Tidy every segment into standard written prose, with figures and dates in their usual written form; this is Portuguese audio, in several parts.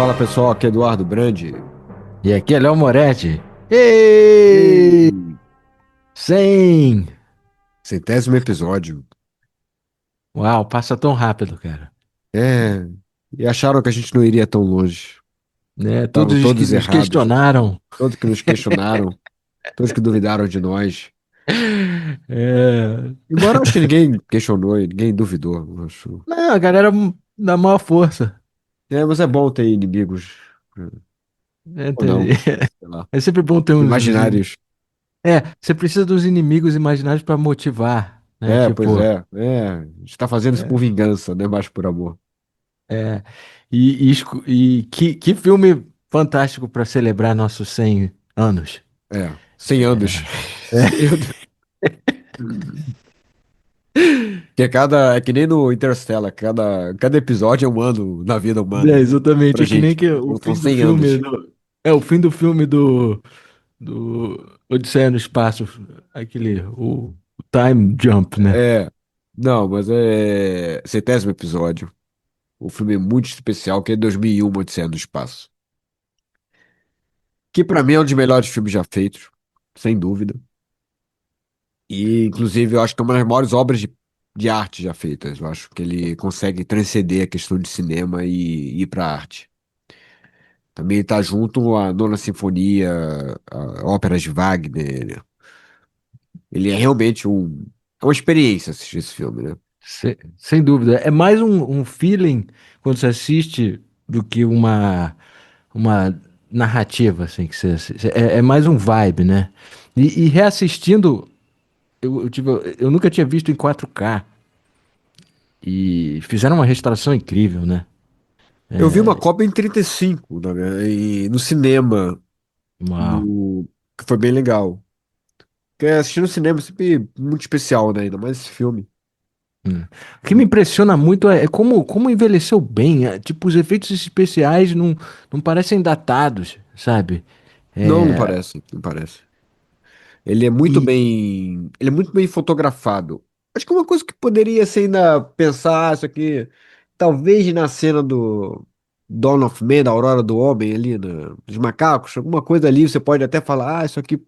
Fala pessoal, aqui é Eduardo Brandi. E aqui é Léo Moretti. E Ei! aí, 100! centésimo episódio. Uau, passa tão rápido, cara. É, e acharam que a gente não iria tão longe. Né? Estavam Todos os que todos nos errados, questionaram. todos que nos questionaram, todos que duvidaram de nós. É... Embora eu acho que ninguém questionou e ninguém duvidou, eu acho. Não, a galera da maior força. É, mas é bom ter inimigos, É, ou não, sei lá, é sempre bom ter imaginários. É, você precisa dos inimigos imaginários pra motivar, né? É, pois Tipo, a gente tá fazendo isso por é, vingança, não é mais por amor. é. E que filme fantástico pra celebrar nossos 100 anos. 100 anos. É. 100 anos. Que é que nem no Interstellar, cada episódio é um ano na vida humana. É, exatamente, Pra é que nem gente. que o Então são fim do 100 filme. anos. É o fim do filme do Odisseia no Espaço, aquele, o Time Jump, né? É. Não, mas é. Centésimo episódio. O filme é muito especial, que é 2001, Odisseia no Espaço. Que pra mim é um dos melhores filmes já feitos, sem dúvida. E, inclusive, eu acho que é uma das maiores obras de arte já feitas. Eu acho que ele consegue transcender a questão de cinema e ir pra arte. Também está junto à Nona Sinfonia, a óperas de Wagner. Ele é realmente é uma experiência assistir esse filme, né? Sem dúvida. É mais um feeling quando você assiste do que uma narrativa, assim, que é mais um vibe, né? E reassistindo, eu nunca tinha visto em 4K e fizeram uma restauração incrível, né? Eu vi uma cópia em 35, no cinema, Uau. no, que foi bem legal. Porque assistir no cinema é sempre muito especial, né? Ainda mais esse filme. Hum. O que me impressiona muito é como envelheceu bem. Tipo, os efeitos especiais não parecem datados, sabe? Não, não É, parece, não parece. e Ele é muito bem fotografado. Acho que uma coisa que poderia ser ainda pensar, isso aqui, talvez na cena do Dawn of Man, da Aurora do Homem ali, dos macacos, alguma coisa ali, você pode até falar, isso aqui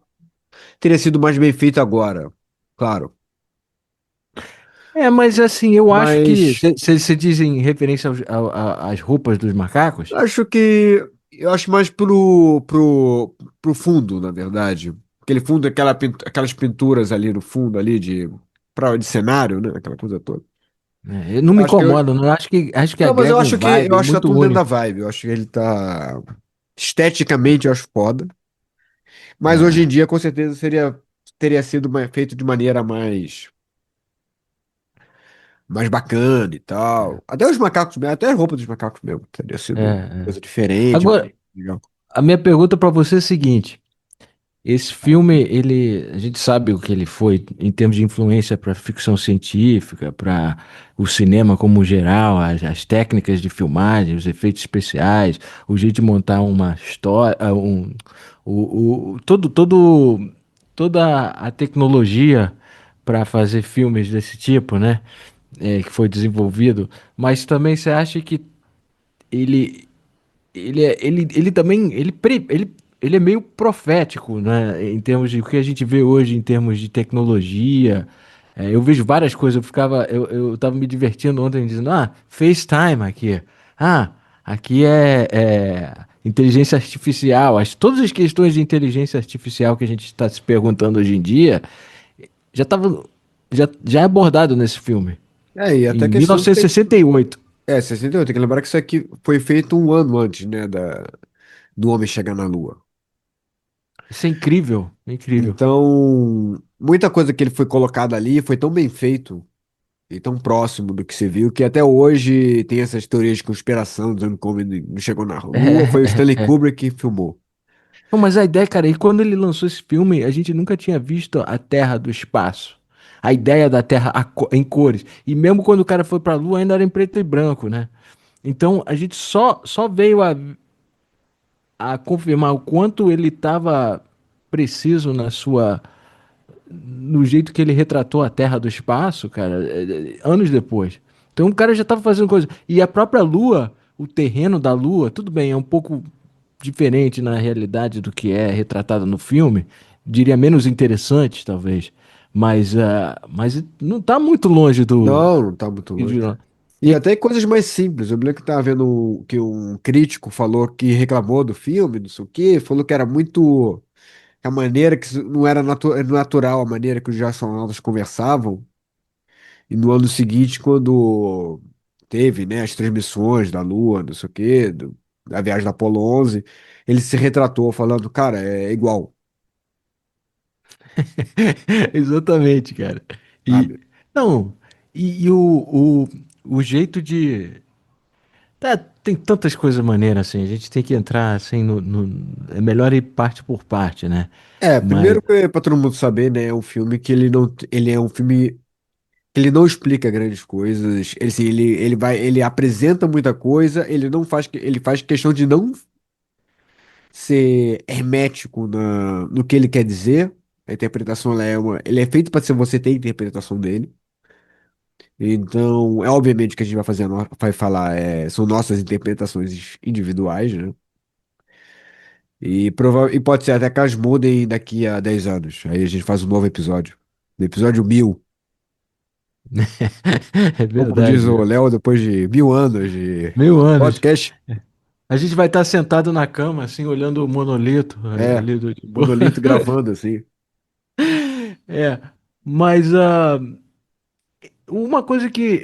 teria sido mais bem feito agora. Claro. mas assim, eu acho que Mas você diz em referência às roupas dos macacos. eu acho mais pro fundo, na verdade. Aquele fundo, aquelas pinturas ali no fundo ali de cenário, né? Aquela coisa toda. Não me Acho que eu, incomoda, não. Acho que Não, mas agrega um eu vibe acho que tá muito tudo dentro da único. vibe. Eu acho que ele tá esteticamente eu acho foda, mas hoje em É, dia com certeza teria sido feito de maneira mais bacana e tal. Até os macacos mesmo, até a roupa dos macacos mesmo teria é, sido é. coisa diferente, Agora, legal. a minha pergunta para você é a seguinte. Esse filme, a gente sabe o que ele foi em termos de influência para ficção científica, para o cinema como geral, as técnicas de filmagem, os efeitos especiais, o jeito de montar uma história, toda a tecnologia para fazer filmes desse tipo, né? Que foi desenvolvido. Mas também você acha que ele ele também ele é meio profético, né? Em termos de o que a gente vê hoje em termos de tecnologia. Eu vejo várias coisas. Eu tava me divertindo ontem dizendo, FaceTime aqui. Ah, aqui é inteligência artificial. Todas as questões de inteligência artificial que a gente está se perguntando hoje em dia já estava já é abordado nesse filme, E em até questão de 1968. 68, tem que lembrar que isso aqui foi feito um ano antes, né, do homem chegar na Lua. Isso é incrível, é incrível. Então, muita coisa que ele foi colocado ali foi tão bem feito e tão próximo do que se viu que até hoje tem essas teorias de conspiração dizendo que o homem não chegou na Lua, foi o Stanley Kubrick que filmou. Não, mas a ideia, cara, e quando ele lançou esse filme, a gente nunca tinha visto a Terra do espaço. A ideia da Terra em cores. E mesmo quando o cara foi pra Lua, ainda era em preto e branco, né? Então a gente só veio a confirmar o quanto ele estava preciso no jeito que ele retratou a Terra do espaço, cara, anos depois. Então o cara já estava fazendo coisa. E a própria Lua. o terreno da Lua, tudo bem, é um pouco diferente na realidade do que é retratado no filme, diria menos interessante, talvez, mas não está muito longe do Não, não tá muito longe. de- E até coisas mais simples. Eu me lembro que tava vendo que um crítico falou que reclamou do filme, não sei o quê, falou que era muito. A maneira que não era natural, a maneira que os astronautas conversavam. E no ano seguinte, quando teve, né, as transmissões da Lua, não sei o quê, da viagem da Apollo 11, ele se retratou falando, cara, é igual, Exatamente, cara. E sabe? não, o jeito de tá, tem tantas coisas maneiras assim, a gente tem que entrar assim é melhor ir parte por parte, né? É, Mas primeiro que para todo mundo saber, né, é um filme que ele não, ele é um filme que ele não explica grandes coisas, ele, assim, ele apresenta muita coisa, ele não faz, ele faz questão de não ser hermético no que ele quer dizer. A interpretação ele é feito para ser você ter a interpretação dele. Então, é obviamente que a gente vai fazer, vai falar, são nossas interpretações individuais, né? E pode ser até que elas mudem daqui a 10 anos. Aí a gente faz um novo episódio. No episódio 1000. é Ou como diz verdade, o né? Léo, depois de 1000 anos de 1000 anos. podcast, A gente vai estar sentado na cama, assim, olhando o monolito é, ali do tipo. monolito gravando, assim. É, mas uma coisa que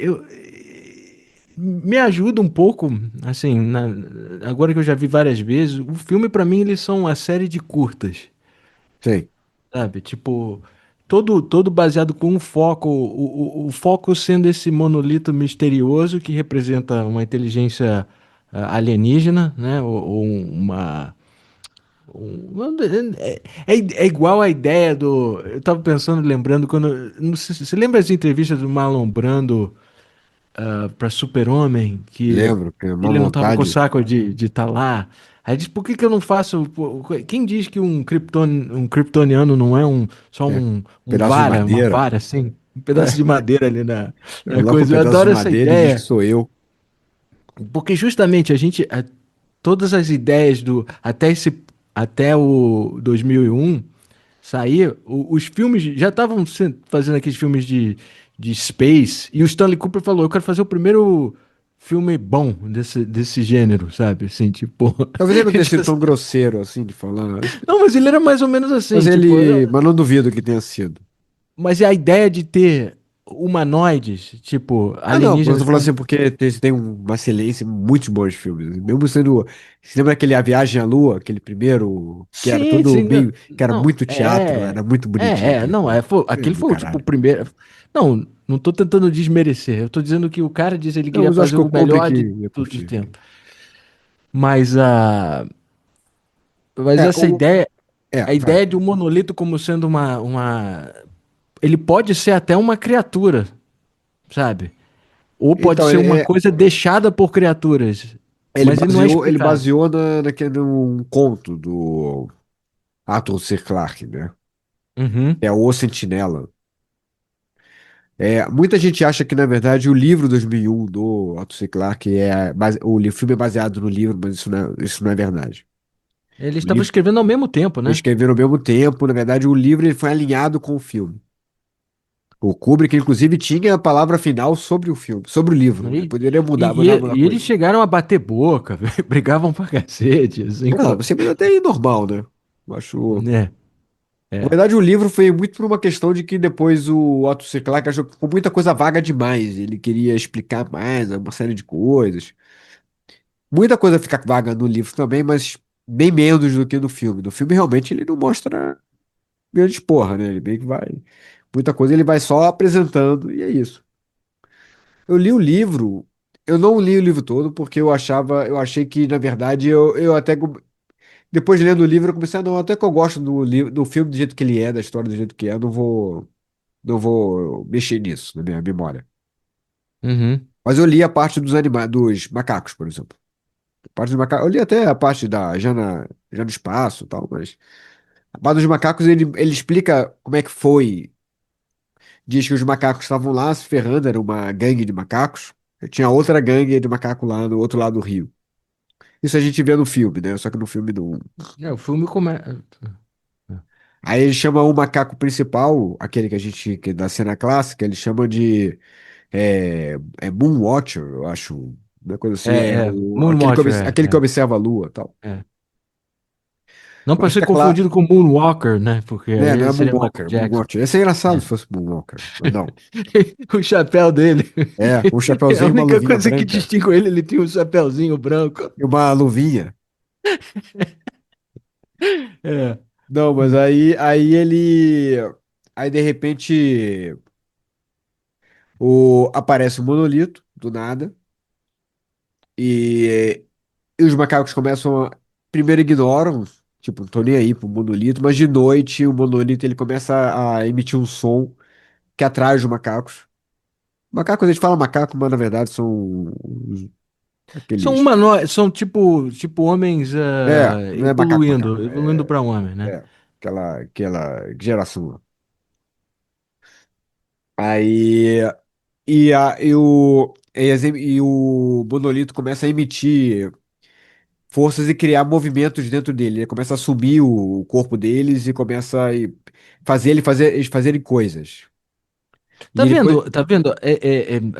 me ajuda um pouco, assim, agora que eu já vi várias vezes, o filme pra mim eles são uma série de curtas, Sei, sabe? Tipo, todo baseado com um foco, o foco sendo esse monolito misterioso que representa uma inteligência alienígena, né? Ou uma é igual a ideia do. Eu tava pensando, lembrando, quando. Não sei, você lembra as entrevistas do Marlon Brando para Super-Homem? Que lembro, que é uma ele não tava com o vontade, saco de estar lá. Aí diz, por que que eu não faço. Pô, quem diz que um kryptoniano não é só é, um pedaço de vara, uma madeira. vara assim? Um pedaço de madeira ali na Coloca um coisa. Eu pedaço de adoro essa madeira e diz que ideia. sou eu. Porque justamente todas as ideias do até o 2001 sair, os filmes já estavam fazendo aqueles filmes de space e o Stanley Cooper falou, eu quero fazer o primeiro filme bom desse gênero, sabe? Assim, tipo, Talvez ele não tenha tipo sido assim, tão grosseiro assim de falar. não, mas ele era mais ou menos Mas assim, tipo, ele. Mas não duvido que tenha sido. mas é a ideia de ter humanoides, tipo, Ah, não, eu tô alienígenas falando como assim porque tem uma excelência em muitos bons filmes. Mesmo sendo. Você lembra aquele A Viagem à Lua, aquele primeiro, que era sim, todo sim, meio. Que era não, muito teatro, era muito bonitinho aquele não, filme. aquele Do foi tipo o caralho. primeiro, não tô tentando desmerecer, eu tô dizendo que o cara disse que ele Não, queria mas eu acho fazer que o o Kubrick melhor de ia todos os curtir. tempos, mas mas É, essa ideia, a vai. ideia de um monolito como sendo ele pode ser até uma criatura, sabe? Ou pode Então, ser uma coisa deixada por criaturas, mas ele não é ele explicado. baseou naquele um conto do Arthur C. Clarke, né? Uhum. É O Sentinela. Muita gente acha que, na verdade, o livro 2001 do Arthur C. Clarke o filme é baseado no livro, mas isso não é verdade. Eles O estavam livro escrevendo ao mesmo tempo, eles né? escreveram ao mesmo tempo, na verdade, o livro ele foi alinhado com o filme. O Kubrick, inclusive, tinha a palavra final sobre o filme, sobre o livro. Ele E, poderia e, mudar e- muita e eles coisa. chegaram a bater boca, brigavam pra cacete, assim, Não, pô. você mas até é normal, né? Eu acho. É, Na é. verdade, o livro foi muito por uma questão de que depois o Otto C. Clarke achou que ficou muita coisa vaga demais. Ele queria explicar mais uma série de coisas. Muita coisa fica vaga no livro também, mas bem menos do que no filme. No filme, realmente, ele não mostra grande porra, né? Ele meio que vai. Muita coisa ele vai só apresentando, e é isso. Eu li o livro, eu não li o livro todo, porque eu achei que, na verdade, eu até. Depois de lendo o livro, eu comecei a não, até que eu gosto do filme do jeito que ele é, da história do jeito que é, eu não vou mexer nisso na minha memória. Uhum. Mas eu li a parte dos macacos, por exemplo. A parte dos macacos, eu li até a parte da já no espaço e tal, mas a parte dos macacos ele explica como é que foi. Diz que os macacos estavam lá se ferrando, era uma gangue de macacos. Tinha outra gangue de macaco lá do outro lado do rio. Isso a gente vê no filme, né? Só que no filme não. É, o filme começa. Aí ele chama o macaco principal, aquele que a gente, que da cena clássica, ele chama de Moonwatcher, eu acho. Uma coisa assim, Moonwatcher, aquele que observa a lua e tal. é. Não Eu para acho ser que é claro. confundido com Moonwalker, né? Porque Né, não aí é seria Michael Moonwalker, Jackson. Moonwatcher. Esse é engraçado É. se fosse Moonwalker, mas não. O chapéu dele. É, um É a chapeuzinho e uma única luvinha coisa que branca. distingue ele, ele tinha um chapéuzinho branco. E uma luvinha. É. Não, mas aí ele. Aí de repente aparece um monolito, do nada. E, e os macacos começam a. Primeiro ignoram, tipo, não tô nem aí pro monolito, mas de noite o monolito ele começa a emitir um som que atrai os macacos. Macacos, a gente fala macaco, mas na verdade são São aqueles. humanoides, são tipo homens Não é macaco, evoluindo, macaco. evoluindo para homem, né? Aquela geração. Aí. E o monolito começa a emitir forças e criar movimentos dentro dele. Ele começa a subir o corpo deles e começa eles fazerem coisas. E Tá ele depois. vendo? Tá vendo?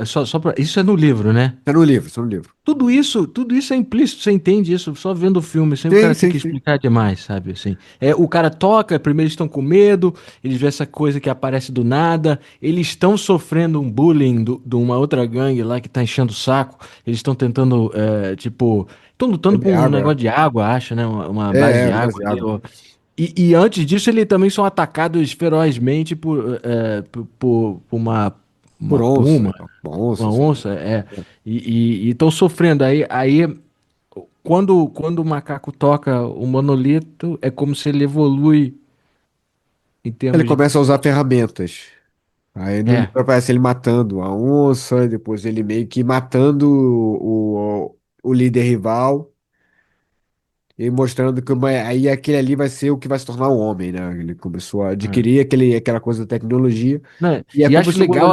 Só pra, isso é no livro, né? Tá no livro. Tudo isso é implícito, você entende isso só vendo o filme, sem o Sim, cara ter sim, que sim. explicar demais, sabe? Assim, o cara toca, primeiro eles estão com medo, eles vêem essa coisa que aparece do nada, eles estão sofrendo um bullying de uma outra gangue lá que tá enchendo o saco, eles estão tentando, tipo, estão lutando por Beber um água. negócio de água, acho, né? Uma base É, de é, água ali, baseado. ó. E antes disso, eles também são atacados ferozmente por Por uma onça puma, e tal. Onça, uma sei lá. onça, e estão sofrendo. Aí, quando o macaco toca o monolito, é como se ele evolui em Ele termos de. começa a usar ferramentas. Aí no É, livro aparece ele matando a onça, e depois ele meio que matando o líder rival. E mostrando que aí aquele ali vai ser o que vai se tornar o homem, né? Ele começou a é. adquirir aquela coisa da tecnologia. Né? E é E acho legal,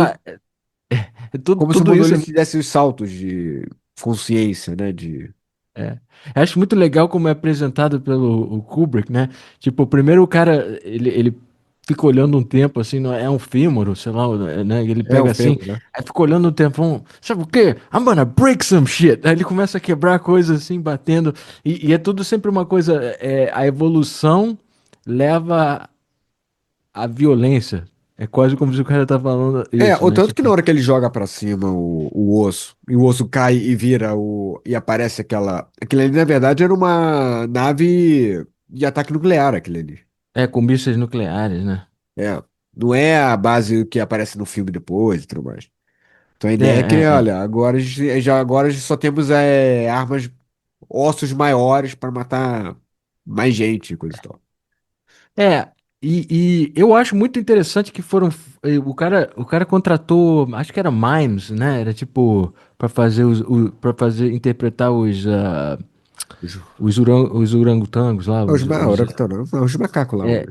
como se o tudo isso monolito desse os saltos de consciência, né? é. Eu acho muito legal como é apresentado pelo o Kubrick, né? Tipo, primeiro o cara, ele fica olhando um tempo, assim, é um fêmur, sei lá, né? Ele É o pega assim, Febo, né? aí fica olhando um tempo, sabe o quê? I'm gonna break some shit. Aí ele começa a quebrar coisas assim, batendo, e é tudo sempre uma coisa, a evolução leva à violência. É quase como se o cara tá falando isso, O né? tanto que na Tipo, hora que ele joga pra cima o osso, e o osso cai e vira e aparece aquele ali, na verdade, era uma nave de ataque nuclear, aquele ali. com mísseis nucleares, né? É. Não é a base que aparece no filme depois e tudo mais. Então a É, ideia é que, é, olha, agora a gente só temos armas, ossos maiores para matar mais gente, e coisa e tal. É, e eu acho muito interessante que o cara contratou, acho que era mimes, né? Era tipo para fazer para fazer interpretar Os, os orangotangos lá, os macacos lá, é,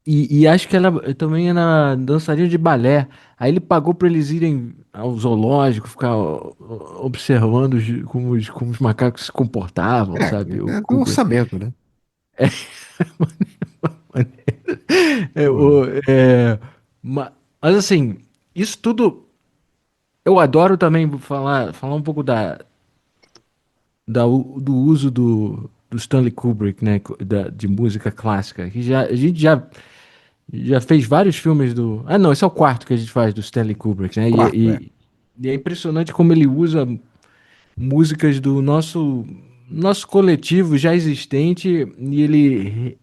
e acho que ela também era dançarina de balé. Aí ele pagou para eles irem ao zoológico, ficar observando como os macacos se comportavam, sabe? O do Kubrick. orçamento, né? É, Porra. o, é, mas assim, isso tudo eu adoro também falar um pouco do uso do Stanley Kubrick, né, de música clássica, que a gente já fez vários filmes do. Ah, não, esse é o quarto que a gente faz do Stanley Kubrick, né? Quarto, é. E é impressionante como ele usa músicas do nosso coletivo já existente e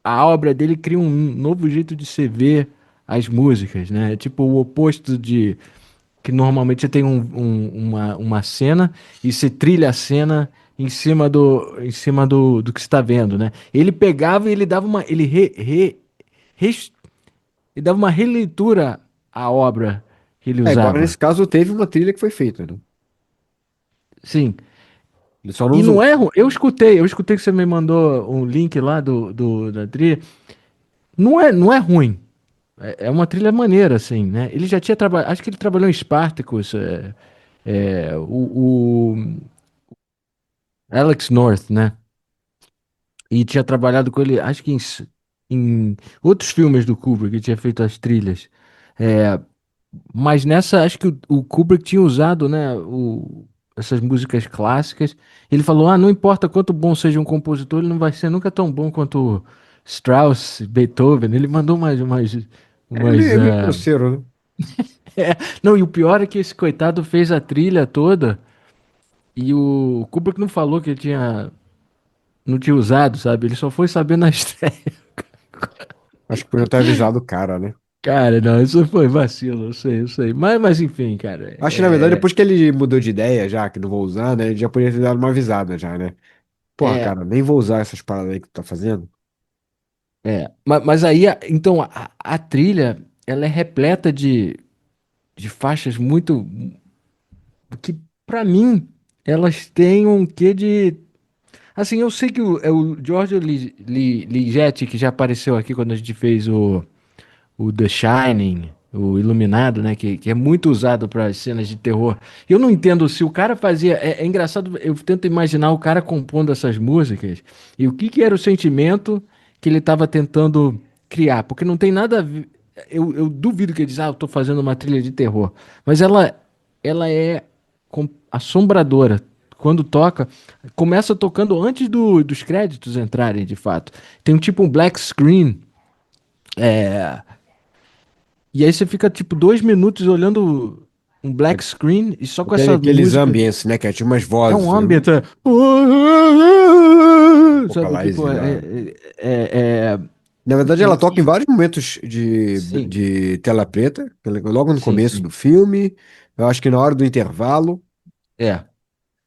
a obra dele cria um novo jeito de se ver as músicas, né? É tipo o oposto de que normalmente você tem uma cena e você trilha a cena em cima do que você está vendo, né? Ele pegava e ele dava uma res- ele dava uma releitura à obra que ele Igual nesse usava. caso teve uma trilha que foi feita, né? Sim. Ele só não E não usou. é, eu escutei que você me mandou um link lá da trilha. Não é ruim. É uma trilha maneira, assim, né? Ele já tinha trabalhado, acho que ele trabalhou em Spartacus, O Alex North, né? E tinha trabalhado com ele, acho que em outros filmes do Kubrick, que tinha feito as trilhas. É, mas nessa, acho que o Kubrick tinha usado, né, essas músicas clássicas. Ele falou: ah, não importa quanto bom seja um compositor, ele não vai ser nunca tão bom quanto Strauss, Beethoven. Ele mandou Ele umas, é meio grosseiro, né? não, e o pior é que esse coitado fez a trilha toda e o Kubrick não falou que ele não tinha usado, sabe? Ele só foi saber na estreia. Acho que podia ter avisado o cara, né? Cara, não, isso foi vacilo, eu sei, eu sei. Mas enfim, cara, Acho que, na verdade, depois que ele mudou de ideia, já que não vou usar, né? Ele já podia ter dado uma avisada já, né? Porra, é, cara, nem vou usar essas paradas aí que tu tá fazendo. mas aí, então, a trilha, ela é repleta de faixas muito, que pra mim, elas têm um quê de, assim, eu sei que é o Giorgio Ligeti, que já apareceu aqui quando a gente fez o The Shining, o Iluminado, né? Que é muito usado para cenas de terror. Eu não entendo se o cara fazia. É engraçado, eu tento imaginar o cara compondo essas músicas e o que, que era o sentimento que ele estava tentando criar. Porque não tem nada a ver. Eu duvido que ele diz, ah, eu tô fazendo uma trilha de terror. Mas ela é assombradora. Quando toca, começa tocando antes dos créditos entrarem, de fato. Tem um tipo um black screen. E aí você fica tipo 2 minutos olhando um É, black screen e só com tem essa aqueles música. ambientes, né? Que é tipo umas É um vozes, né? ambient. Sabe, tipo, Vocalize lá. é, Na verdade, ela toca em e- vários momentos sim, de tela preta, logo no sim, começo sim. do filme. Eu acho que na hora do intervalo, É.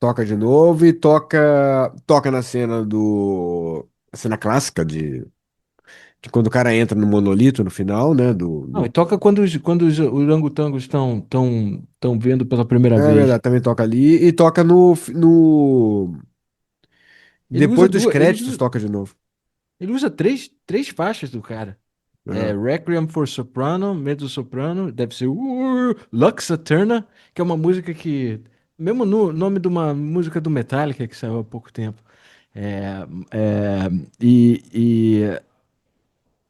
toca de novo e toca na cena a cena clássica de quando o cara entra no monolito no final, né? Não, e toca quando os orangotangos estão vendo pela primeira É vez. verdade, também toca ali e toca Ele usa depois dos duas, créditos, toca de novo. ele usa três faixas do cara. É É. Requiem for Soprano, Mezzo-Soprano, deve ser Lux Eterna, que é uma música que, mesmo no nome de uma música do Metallica que saiu há pouco tempo. É, é, e, e,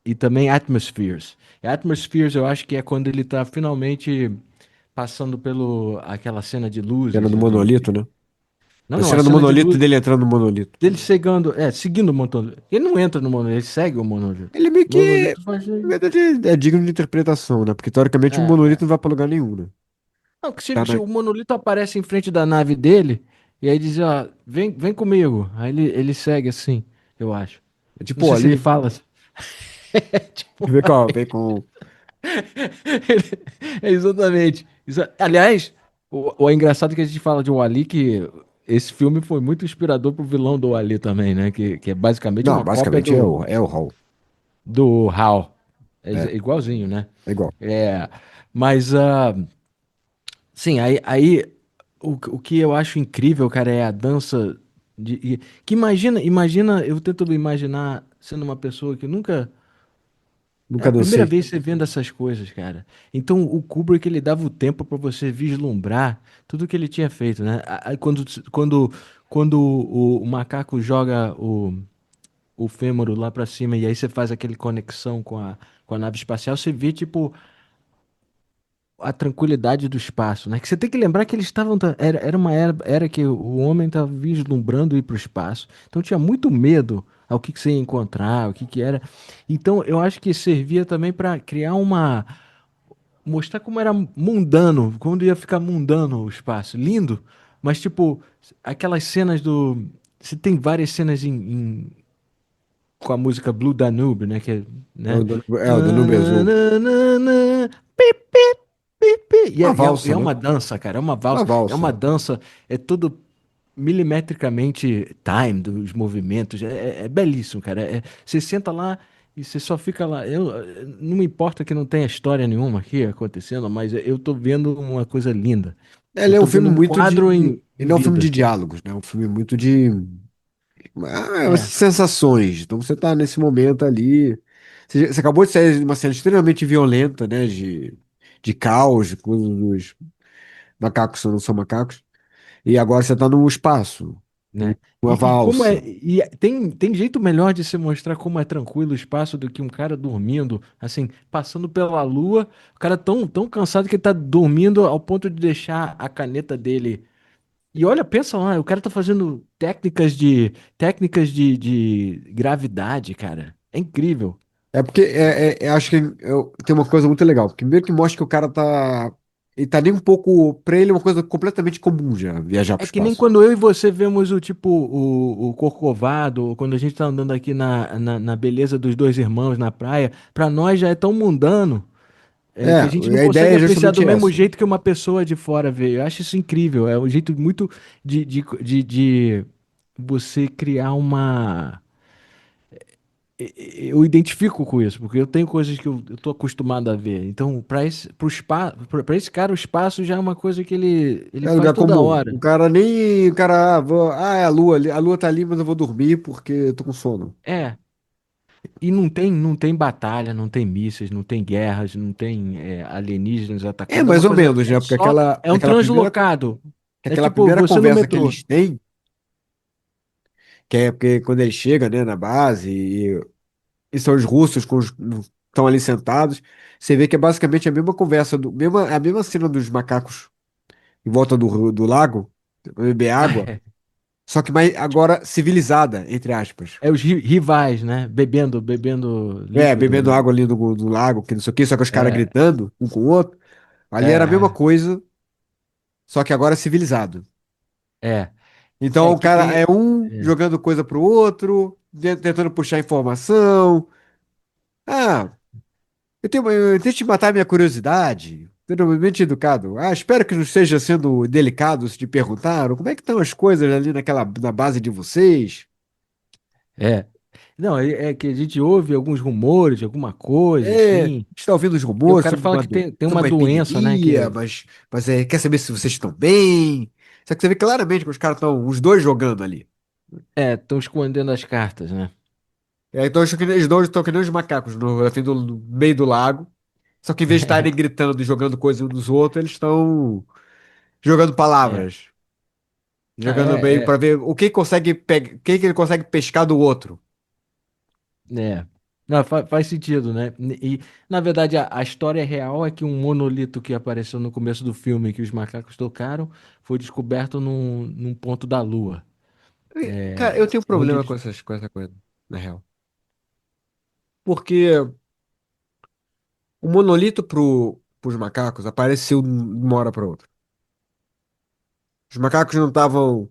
e também Atmospheres. Atmospheres eu acho que é quando ele tá finalmente passando pelo aquela cena de Cena luzes. do monolito, né? Não, A não, a cena do cena de monolito luz dele entrando no monolito. dele chegando, seguindo o monolito. Ele não entra no monolito, ele segue o monolito. Ele meio O que, monolito faz. na verdade, é digno de interpretação, né? Porque teoricamente o É, monolito não vai pra lugar nenhum, né? não, que Tá se na... o monolito aparece em frente da nave dele, e aí diz, ó, vem comigo. Aí ele segue assim, eu acho. É Não tipo sei se ele ali, fala assim. Tipo, vem com. exatamente. Aliás, o engraçado que a gente fala de Wall-E que esse filme foi muito inspirador pro vilão do Wall-E também, né? Que é basicamente Não, uma cópia basicamente do, é o Hall. do HAL. É É, igualzinho, né? é igual. É, mas sim, aí o que eu acho incrível, cara, é a dança que imagina, eu tento imaginar sendo uma pessoa que nunca é Nunca a primeira dancei. vez que você vendo essas coisas, cara. Então o Kubrick ele dava o tempo pra você vislumbrar tudo que ele tinha feito, né? Quando o macaco joga o fêmur lá pra cima e aí você faz aquele conexão com a nave espacial, você vê tipo a tranquilidade do espaço, né? Que você tem que lembrar que eles estavam. Era uma era que o homem estava vislumbrando ir para o espaço. Então tinha muito medo ao que você ia encontrar, o que que era. Então eu acho que servia também para criar uma. Mostrar como era mundano, quando ia ficar mundano o espaço. Lindo, mas tipo, aquelas cenas do. Você tem várias cenas com a música Blue Danube, né? Que, né? O Danúbio Azul. Tananana, pi, pi, pi, pi. E Uma é valsa, né? uma dança, cara, é uma Uma valsa, é valsa. uma dança, é tudo milimetricamente time dos movimentos, é belíssimo, cara. Você senta lá e você só fica lá. Não me importa que não tenha história nenhuma aqui acontecendo, mas eu tô vendo uma coisa linda. Eu Ele é um tô filme vendo um muito quadro de. em Ele é um filme de vida. diálogos, né? Um filme muito de É, sensações. Então você tá nesse momento ali. Você acabou de sair de uma cena extremamente violenta, né? De caos, macacos não são macacos, e agora você tá no espaço, Né? uma E como é, valsa. tem jeito melhor de se mostrar como é tranquilo o espaço do que um cara dormindo, assim, passando pela lua, o cara tão cansado que ele tá dormindo ao ponto de deixar a caneta dele. E olha, pensa lá, o cara tá fazendo técnicas de gravidade, cara. É incrível. É porque acho que tem uma coisa muito legal. Primeiro que mostra que o cara tá. Ele tá nem um pouco. Pra ele é uma coisa completamente comum já, viajar pro É que nem espaço. quando eu e você vemos o tipo, o Corcovado, ou quando a gente tá andando aqui na beleza dos dois irmãos na praia, pra nós já é tão mundano. É, Que a gente não a ideia consegue é apreciar do justamente mesmo essa. jeito que uma pessoa de fora vê. Eu acho isso incrível. É um jeito muito de você criar uma. Eu identifico com isso, porque eu tenho coisas que eu tô acostumado a ver. Então, para esse cara, o espaço já é uma coisa que ele É faz lugar toda comum. hora. O cara nem. O cara, é a lua ali. A lua tá ali, mas eu vou dormir porque eu tô com sono. É. E não tem batalha, não tem mísseis, não tem guerras, não tem alienígenas É atacando. É uma mais ou coisa. menos, É né? Porque só. É um aquela primeira, translocado. É aquela tipo primeira você no conversa que metrô. eles têm, que é porque quando ele chega, né, na base, e são os russos estão ali sentados, você vê que é basicamente a mesma conversa, a mesma cena dos macacos em volta do lago, pra beber água, só que mais agora civilizada, entre aspas. É os rivais, né? Bebendo É, líquido, bebendo né? água ali do lago, que não sei o quê, só que os caras É, gritando um com o outro. Ali era a mesma é, coisa, só que agora civilizado. é. Então É o que cara tem. é um É, jogando coisa pro outro, tentando puxar informação. Ah, eu tento te matar a minha curiosidade. Extremamente educado. Ah, espero que não esteja sendo delicado se te perguntaram como é que estão as coisas ali na base de vocês. é. Não, é que a gente ouve alguns rumores de alguma coisa, É, assim. está ouvindo os E o rumores cara fala que tem sobre uma uma doença, né? epidemia, mas quer saber se vocês estão bem. Só que você vê claramente que os caras estão, os dois jogando ali. Estão escondendo as cartas, né? Então eles dois estão que nem os macacos no meio do lago. Só que em vez de estarem gritando e jogando coisas uns dos outros, eles estão jogando É. palavras. Ah, Jogando meio é, para ver o que consegue pegar, o que ele consegue pescar do outro. é. Não, faz sentido, né? E, na verdade, a história real é que um monolito que apareceu no começo do filme que os macacos tocaram foi descoberto num ponto da Lua. Cara, eu É, tenho um onde problema eles. com essa coisa, na real. Porque o monolito pros macacos apareceu de uma hora para outra. Os macacos não estavam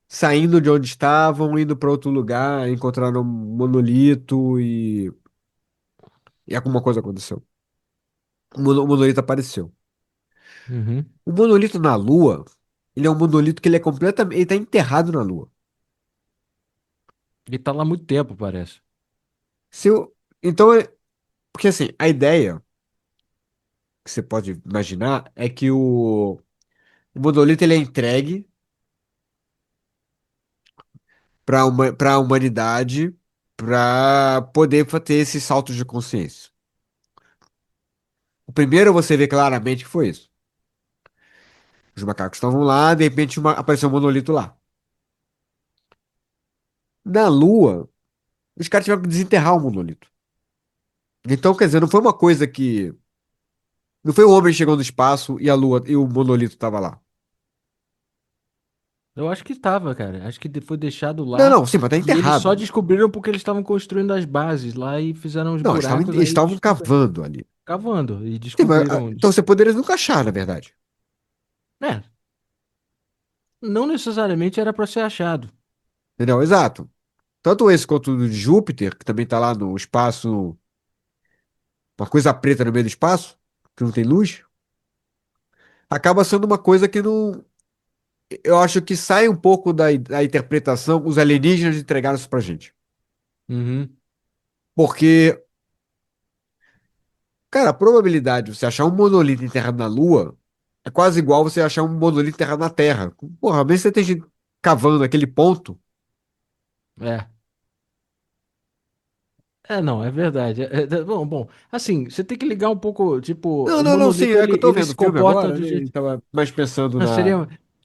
saindo de onde estavam, indo para outro lugar, encontraram um monolito e alguma coisa aconteceu. O monolito apareceu. Uhum. O monolito na Lua, ele é um monolito que ele é completamente, ele tá enterrado na Lua. Ele tá lá há muito tempo, parece. Se eu, então, porque assim, a ideia que você pode imaginar é que o monolito ele é entregue para a humanidade para poder ter esses saltos de consciência. O primeiro você vê claramente que foi isso. Os macacos estavam lá, de repente apareceu um monolito lá. Na Lua, os caras tiveram que desenterrar o monolito. Então, quer dizer, não foi uma coisa que. Não foi o homem chegando no espaço e a Lua e o monolito estava lá. Eu acho que tava, cara. Acho que foi deixado Não, lá não, sim, mas tá e eles só enterrado. descobriram porque eles estavam construindo as bases lá e fizeram os Não, buracos, eles aí estavam descobriram. cavando ali. Cavando e Sim, mas, descobriram. então você poderia nunca achar, na verdade. É, não necessariamente era para ser achado. Entendeu? Exato. Tanto esse quanto o de Júpiter, que também tá lá no espaço, uma coisa preta no meio do espaço, que não tem luz, acaba sendo uma coisa que não. Eu acho que sai um pouco da interpretação, os alienígenas entregaram isso pra gente. Uhum, Porque, cara, a probabilidade de você achar um monolito enterrado na Lua é quase igual você achar um monolito enterrado na Terra. Porra, mesmo você tem gente cavando aquele ponto, é. Não, é verdade. Bom, assim, você tem que ligar um pouco, tipo, Não, o não, não, sim, monolito é que eu tô ele vendo se o filme comporta agora, do né? E jeito. tava mais pensando Não, na. seria.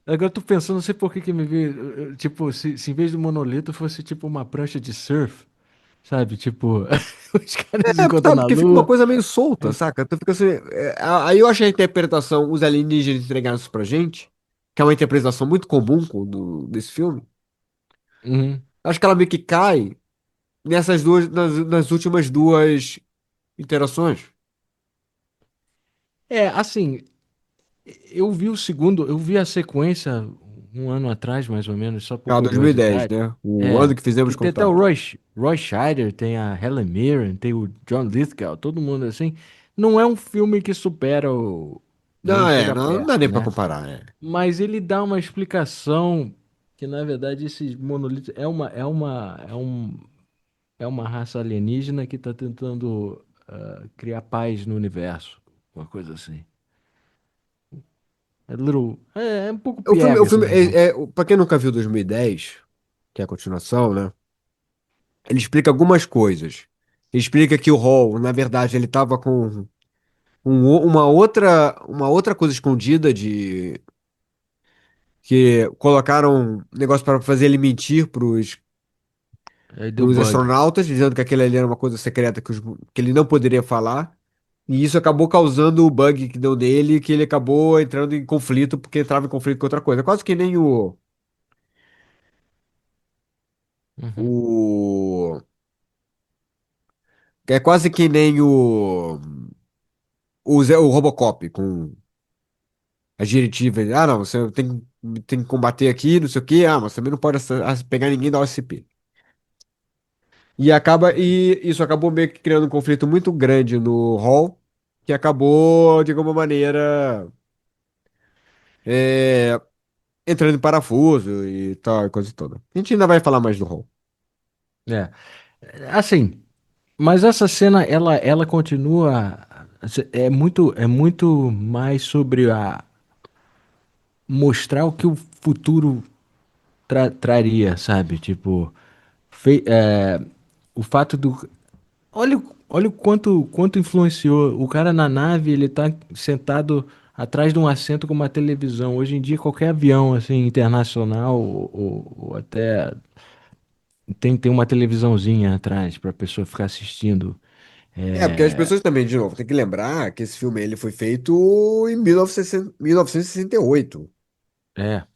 Agora eu tô pensando, não sei por que que me veio. Tipo, se em vez do monolito fosse tipo uma prancha de surf, sabe? Tipo, os caras se É, encontram sabe, na porque fica uma lua. coisa meio solta, saca? Tu fica assim, aí eu achei a interpretação, os alienígenas entregaram isso pra gente, que é uma interpretação muito comum desse filme. Uhum. Acho que ela meio que cai nessas duas, nas últimas duas interações. Assim, eu vi o segundo, eu vi a sequência um ano atrás, mais ou menos, só por Ah, 2010, curiosidade. né? O É, ano que fizemos que tem até o contato. Roy Scheider, tem a Helen Mirren, tem o John Lithgow, todo mundo assim. Não é um filme que supera o. Nem Não, chega não, não dá perto, nem pra né? comparar, é. Mas ele dá uma explicação que, na verdade, esses monolitos é uma raça alienígena que está tentando criar paz no universo. Uma coisa assim. É um pouco O piegas o filme negócio. pra quem nunca viu 2010, que é a continuação, né? Ele explica algumas coisas. Ele explica que o Hall, na verdade, ele tava com uma outra coisa escondida de que colocaram um negócio para fazer ele mentir Aí deu pros bug. astronautas, dizendo que aquele ali era uma coisa secreta que ele não poderia falar. E isso acabou causando o bug que deu nele, que ele acabou entrando em conflito porque entrava em conflito com outra coisa. Quase que nem Uhum. o é quase que nem o Robocop com as diretivas. Ah, não, você tem que combater aqui, não sei o quê. Ah, mas também não pode pegar ninguém da OSP. E isso acabou meio que criando um conflito muito grande no Hall, que acabou, de alguma maneira, é, entrando em parafuso e tal, e coisa toda. A gente ainda vai falar mais do Hall. É. Assim, mas essa cena, ela continua. É muito mais sobre a mostrar o que o futuro traria, sabe? Tipo, o fato do. Olha o quanto influenciou. O cara na nave, ele tá sentado atrás de um assento com uma televisão. Hoje em dia, qualquer avião, assim, internacional ou até tem uma televisãozinha atrás para a pessoa ficar assistindo. É, porque as É, pessoas também, de novo, tem que lembrar que esse filme ele foi feito em 1968. é,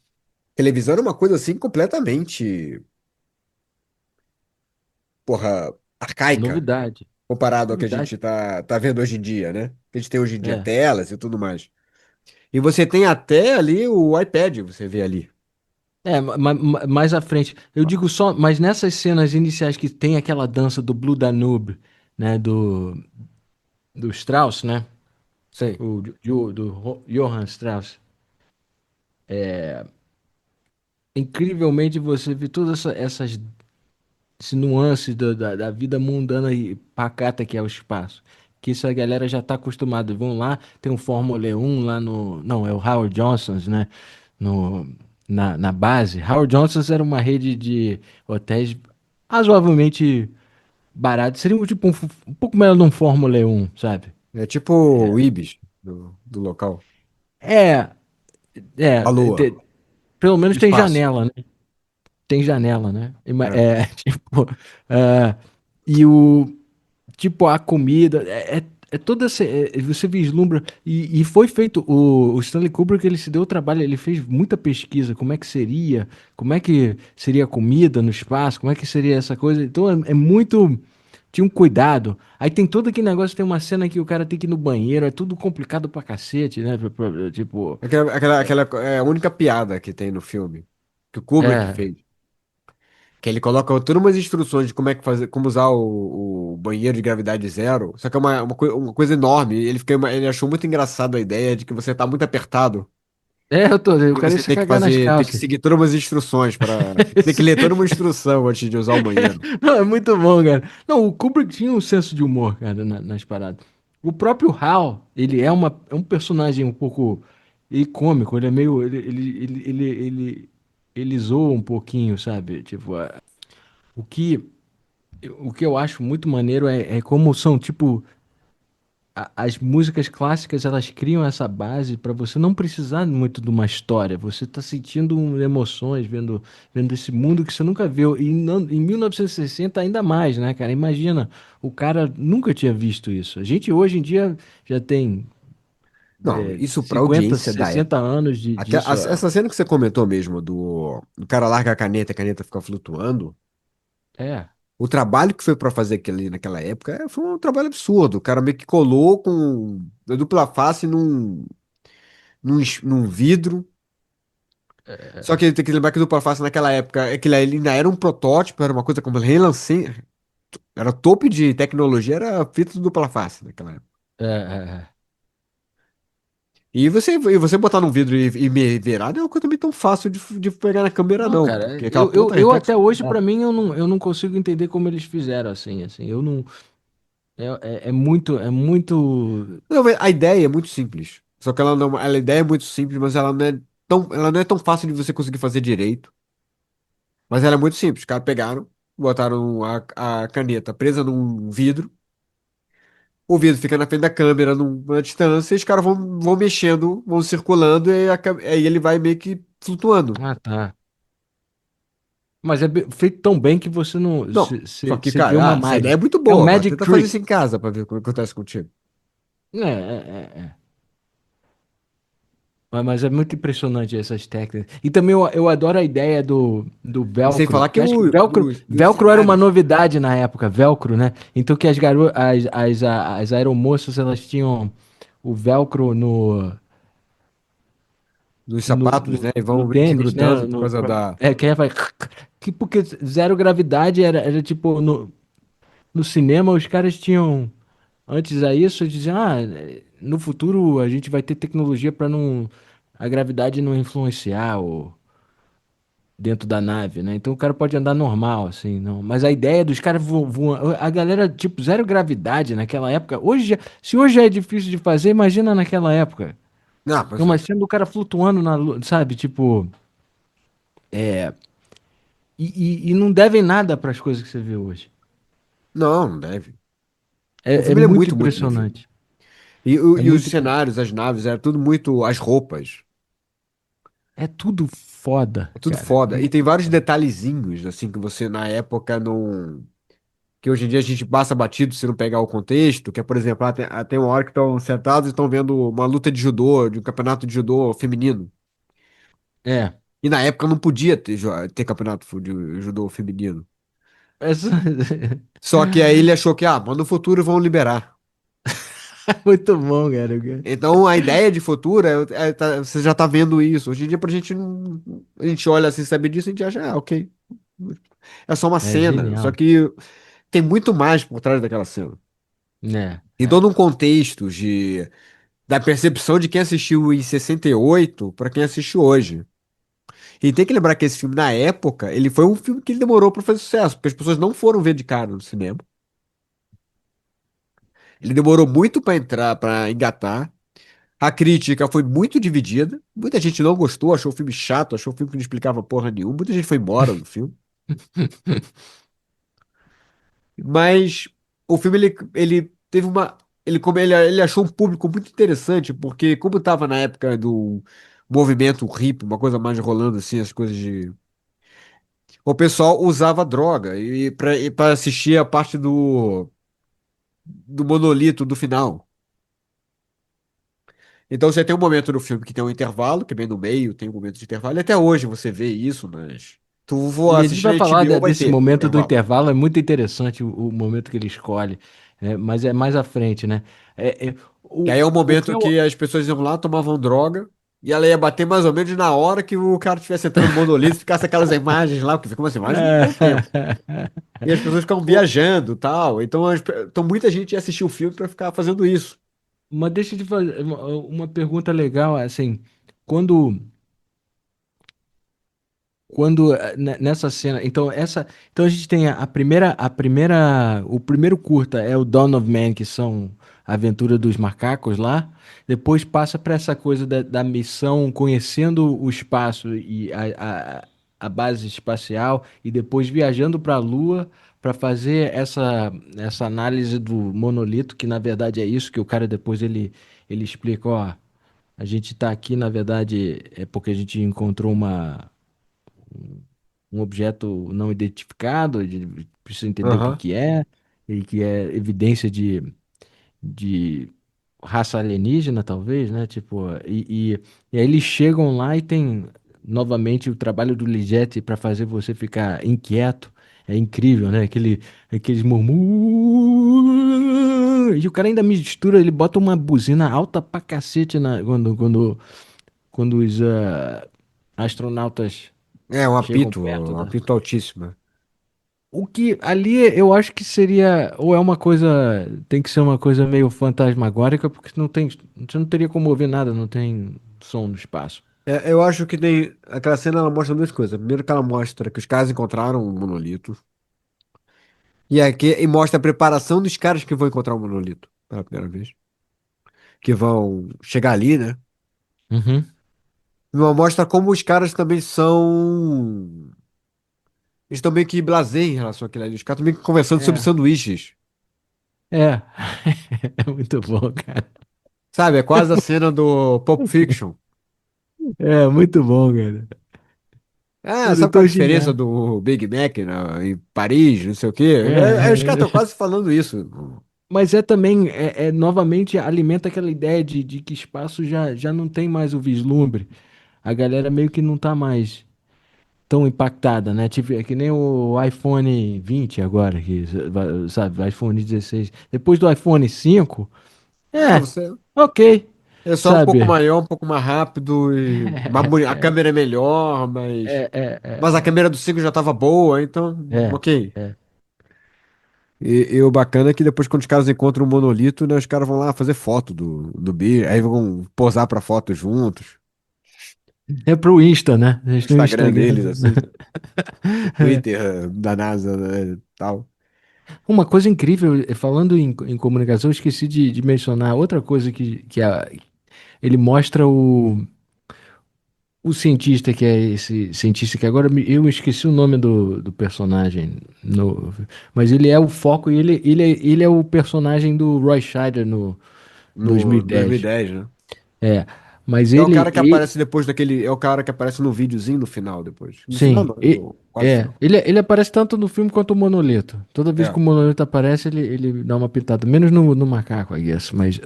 Televisão era uma coisa assim completamente, porra, arcaica, novidade. comparado ao que a Novidade. gente tá vendo hoje em dia, né? Que a gente tem hoje em dia É. telas e tudo mais. E você tem até ali o iPad, você vê ali. Mais à frente. Eu digo só, mas nessas cenas iniciais que tem aquela dança do Blue Danube, né? Do Strauss, né? Sim. Do Johann Strauss. Incrivelmente você vê todas essas nuances da vida mundana e pacata que é o espaço. Que isso a galera já tá acostumada. Vão lá, tem um Fórmula 1 lá no. Não, é o Howard Johnson's, né? No, na base. Howard Johnson's era uma rede de hotéis razoavelmente baratos. Seria tipo um pouco melhor de um Fórmula 1, sabe? É tipo o Ibis do local. É, A Lua. é. Pelo menos tem Espaço. janela, né? Tem janela, né? É. Tipo. é, e o. Tipo, a comida, é toda essa, você vislumbra, e foi feito, o Stanley Kubrick, ele se deu o trabalho, ele fez muita pesquisa, como é que seria a comida no espaço, como é que seria essa coisa, então muito, tinha um cuidado, aí tem todo aquele negócio, tem uma cena que o cara tem que ir no banheiro, é tudo complicado pra cacete, né, tipo, Aquela é a única piada que tem no filme. Que o Kubrick é, fez. Que ele coloca todas umas instruções de como é que fazer, como usar o banheiro de gravidade zero. Só que é uma coisa enorme. Ele achou muito engraçado a ideia de que você tá muito apertado. o E cara ia você se cagar nas tem que calças. seguir todas umas instruções para. Tem que ler toda uma instrução antes de usar o banheiro. Não, é muito bom, cara. Não, o Kubrick tinha um senso de humor, cara, nas paradas. O próprio Hal, ele é um personagem um pouco cômico, ele é meio. Ele zoa um pouquinho, sabe? Tipo, o que. O que eu acho muito maneiro é como são, tipo, as músicas clássicas, elas criam essa base para você não precisar muito de uma história. Você tá sentindo emoções, vendo esse mundo que você nunca viu. E em 1960 ainda mais, né, cara? Imagina, o cara nunca tinha visto isso. A gente hoje em dia já tem Não, isso pra 50, audiência da 60 época. anos disso. Essa cena que você comentou mesmo, do cara larga a caneta fica flutuando, É, o trabalho que foi pra fazer aquilo ali naquela época foi um trabalho absurdo. O cara meio que colou com a dupla face num vidro. Só que tem que lembrar que a dupla face naquela época, aquilo ali ainda era um protótipo, era uma coisa como relancei, era topo de tecnologia, era fita de dupla face naquela época. é. E você botar num vidro e me virar não é uma coisa também tão fácil de pegar na câmera, Não, não, cara, porque aquela ponta eu reflexa até muito hoje, pra rápido. mim, eu não consigo entender como eles fizeram assim, eu não, é muito, Não, mas a ideia é muito simples. Só que ela não, a ideia é muito simples, mas ela não é tão fácil de você conseguir fazer direito. Mas ela é muito simples. Os caras pegaram, botaram a caneta presa num vidro, o vidro fica na frente da câmera numa distância, e os caras vão mexendo, vão circulando, e aí ele vai meio que flutuando. ah, tá. Mas é feito tão bem que você não, Não, só que, você vê uma cara, essa ideia é mágica. muito É um boa. Agora magic tenta fazer isso trick. em casa pra ver o que acontece contigo. É. Mas é muito impressionante essas técnicas. E também eu adoro a ideia do E sem velcro, falar que que acho que os velcro era uma cenários novidade na época, velcro, né? Então que as aeromoças, elas tinham o velcro nos sapatos, né? E no vão meio que tênis, né? grudando por causa da. Que aí vai... Que porque zero gravidade era tipo, no cinema os caras tinham, antes a isso, diziam, no futuro a gente vai ter tecnologia para não, a gravidade não influenciar dentro da nave, né? Então o cara pode andar normal, assim, não. Mas a ideia dos caras voando, a galera, tipo, zero gravidade naquela época. Se hoje já é difícil de fazer, imagina naquela época. Não, pois Então, é. mas sendo o cara flutuando na lua, sabe? Tipo, e não devem nada para as coisas que você vê hoje. Não, não deve. O É filme ele é muito muito, muito bem feito. impressionante. É E os muito, cenários, as naves, era tudo muito. As roupas. é tudo foda, É tudo cara. foda. E tem Muito vários foda. detalhezinhos, assim, que você na época não. Que hoje em dia a gente passa batido se não pegar o contexto. Que é, por exemplo, tem uma hora que estão sentados e estão vendo uma luta de judô, de um campeonato de judô feminino. É. E na época não podia ter campeonato de judô feminino. Essa... Só que aí ele achou que, mas no futuro vão liberar. Muito bom, cara. Então a ideia de futuro você já tá vendo isso. Hoje em dia, pra gente, a gente olha assim, sabe disso, a gente acha, ok. É só uma É cena. Só genial. que tem muito mais por trás daquela cena. E É. todo um contexto da percepção de quem assistiu em 68 para quem assiste hoje. E tem que lembrar que esse filme, na época, ele foi um filme que ele demorou para fazer sucesso, porque as pessoas não foram ver de cara no cinema. Ele demorou muito para entrar, para engatar. A crítica foi muito dividida. Muita gente não gostou, achou o filme chato, achou o filme que não explicava porra nenhuma. Muita gente foi embora do filme. Mas o filme, ele teve uma. Ele achou um público muito interessante, porque, como estava na época do movimento hippie, uma coisa mais rolando assim, as coisas de. O pessoal usava droga e para assistir a parte do monolito do final. Então você tem um momento no filme que tem um intervalo, que é bem no meio, tem um momento de intervalo, e até hoje você vê isso, mas tu for E a gente assistir vai na falar HBO, vai desse ter momento do intervalo. intervalo, é muito interessante o momento que ele escolhe, né? Mas é mais à frente, né? Que aí é o O que momento eu. que as pessoas iam lá, tomavam droga, e ela ia bater mais ou menos na hora que o cara estivesse entrando no monolito, ficasse aquelas imagens lá, porque fica umas imagens um bom tempo. E as pessoas ficam O- viajando e tal. Então muita gente ia assistir o filme pra ficar fazendo isso. Mas deixa eu te fazer uma pergunta legal, assim, quando. Nessa cena, então a gente tem o primeiro curta é o Dawn of Man, que são a aventura dos macacos lá. Depois passa para essa coisa da missão, conhecendo o espaço e a base espacial, e depois viajando para a Lua para fazer essa análise do monolito, que na verdade é isso que o cara depois ele explica, ó, a gente tá aqui, na verdade, é porque a gente encontrou um objeto não identificado, a gente precisa entender o que Aham. que é, e que é evidência de raça alienígena, talvez, né? Tipo, e aí eles chegam lá e tem novamente o trabalho do Ligeti para fazer você ficar inquieto. É incrível, né? Aqueles murmúrios. E o cara ainda mistura, ele bota uma buzina alta pra cacete quando os astronautas É, chegam perto um da. apito altíssimo. O que ali eu acho que seria, ou é uma coisa, tem que ser uma coisa meio fantasmagórica, porque não tem, você não teria como ouvir nada, não tem som no espaço. É, eu acho que tem. Aquela cena ela mostra duas coisas. Primeiro que ela mostra que os caras encontraram um monolito. E mostra a preparação dos caras que vão encontrar o monolito pela primeira vez. Que vão chegar ali, né? Uhum. E mostra como os caras também são. Eles estão meio que blasé em relação àquilo ali. Os caras estão meio que conversando sobre É, sanduíches. é, é muito bom, cara. Sabe? É quase a cena do Pulp Fiction. É muito bom, cara. Ah, Eu não sabe qual tô é a diferença xingando. do Big Mac, né, em Paris, não sei o quê? Os caras estão É, quase falando isso. mas é também, novamente alimenta aquela ideia de que espaço já não tem mais o vislumbre. A galera meio que não tá mais tão impactada, né? Tipo, é que nem o iPhone 20 agora, sabe, iPhone 16. Depois do iPhone 5, Ah, é, você. ok, É só um pouco sabe? maior, um pouco mais rápido e a câmera é melhor, mas a É, câmera do 5 já tava boa, então, é, ok. é. E o bacana é que depois, quando os caras encontram um monolito, né, os caras vão lá fazer foto do bicho, aí vão posar pra foto juntos, É pro Insta, né? no Eles têm um Instagram Instagram. deles, assim, o Twitter da NASA, né, tal. Uma coisa incrível, falando em comunicação, eu esqueci de mencionar outra coisa ele mostra o cientista que é esse cientista que agora eu esqueci o nome do personagem, mas ele é o foco e ele é o personagem do Roy Scheider no No 2010. 2010, né? É, mas É o cara que ele aparece depois daquele. É o cara que aparece no videozinho no final depois. No final, sim, não, quase final. ele aparece tanto no filme quanto o Monolito. Toda vez que É. o Monolito aparece, ele dá uma pitada, menos no macaco, I guess, mas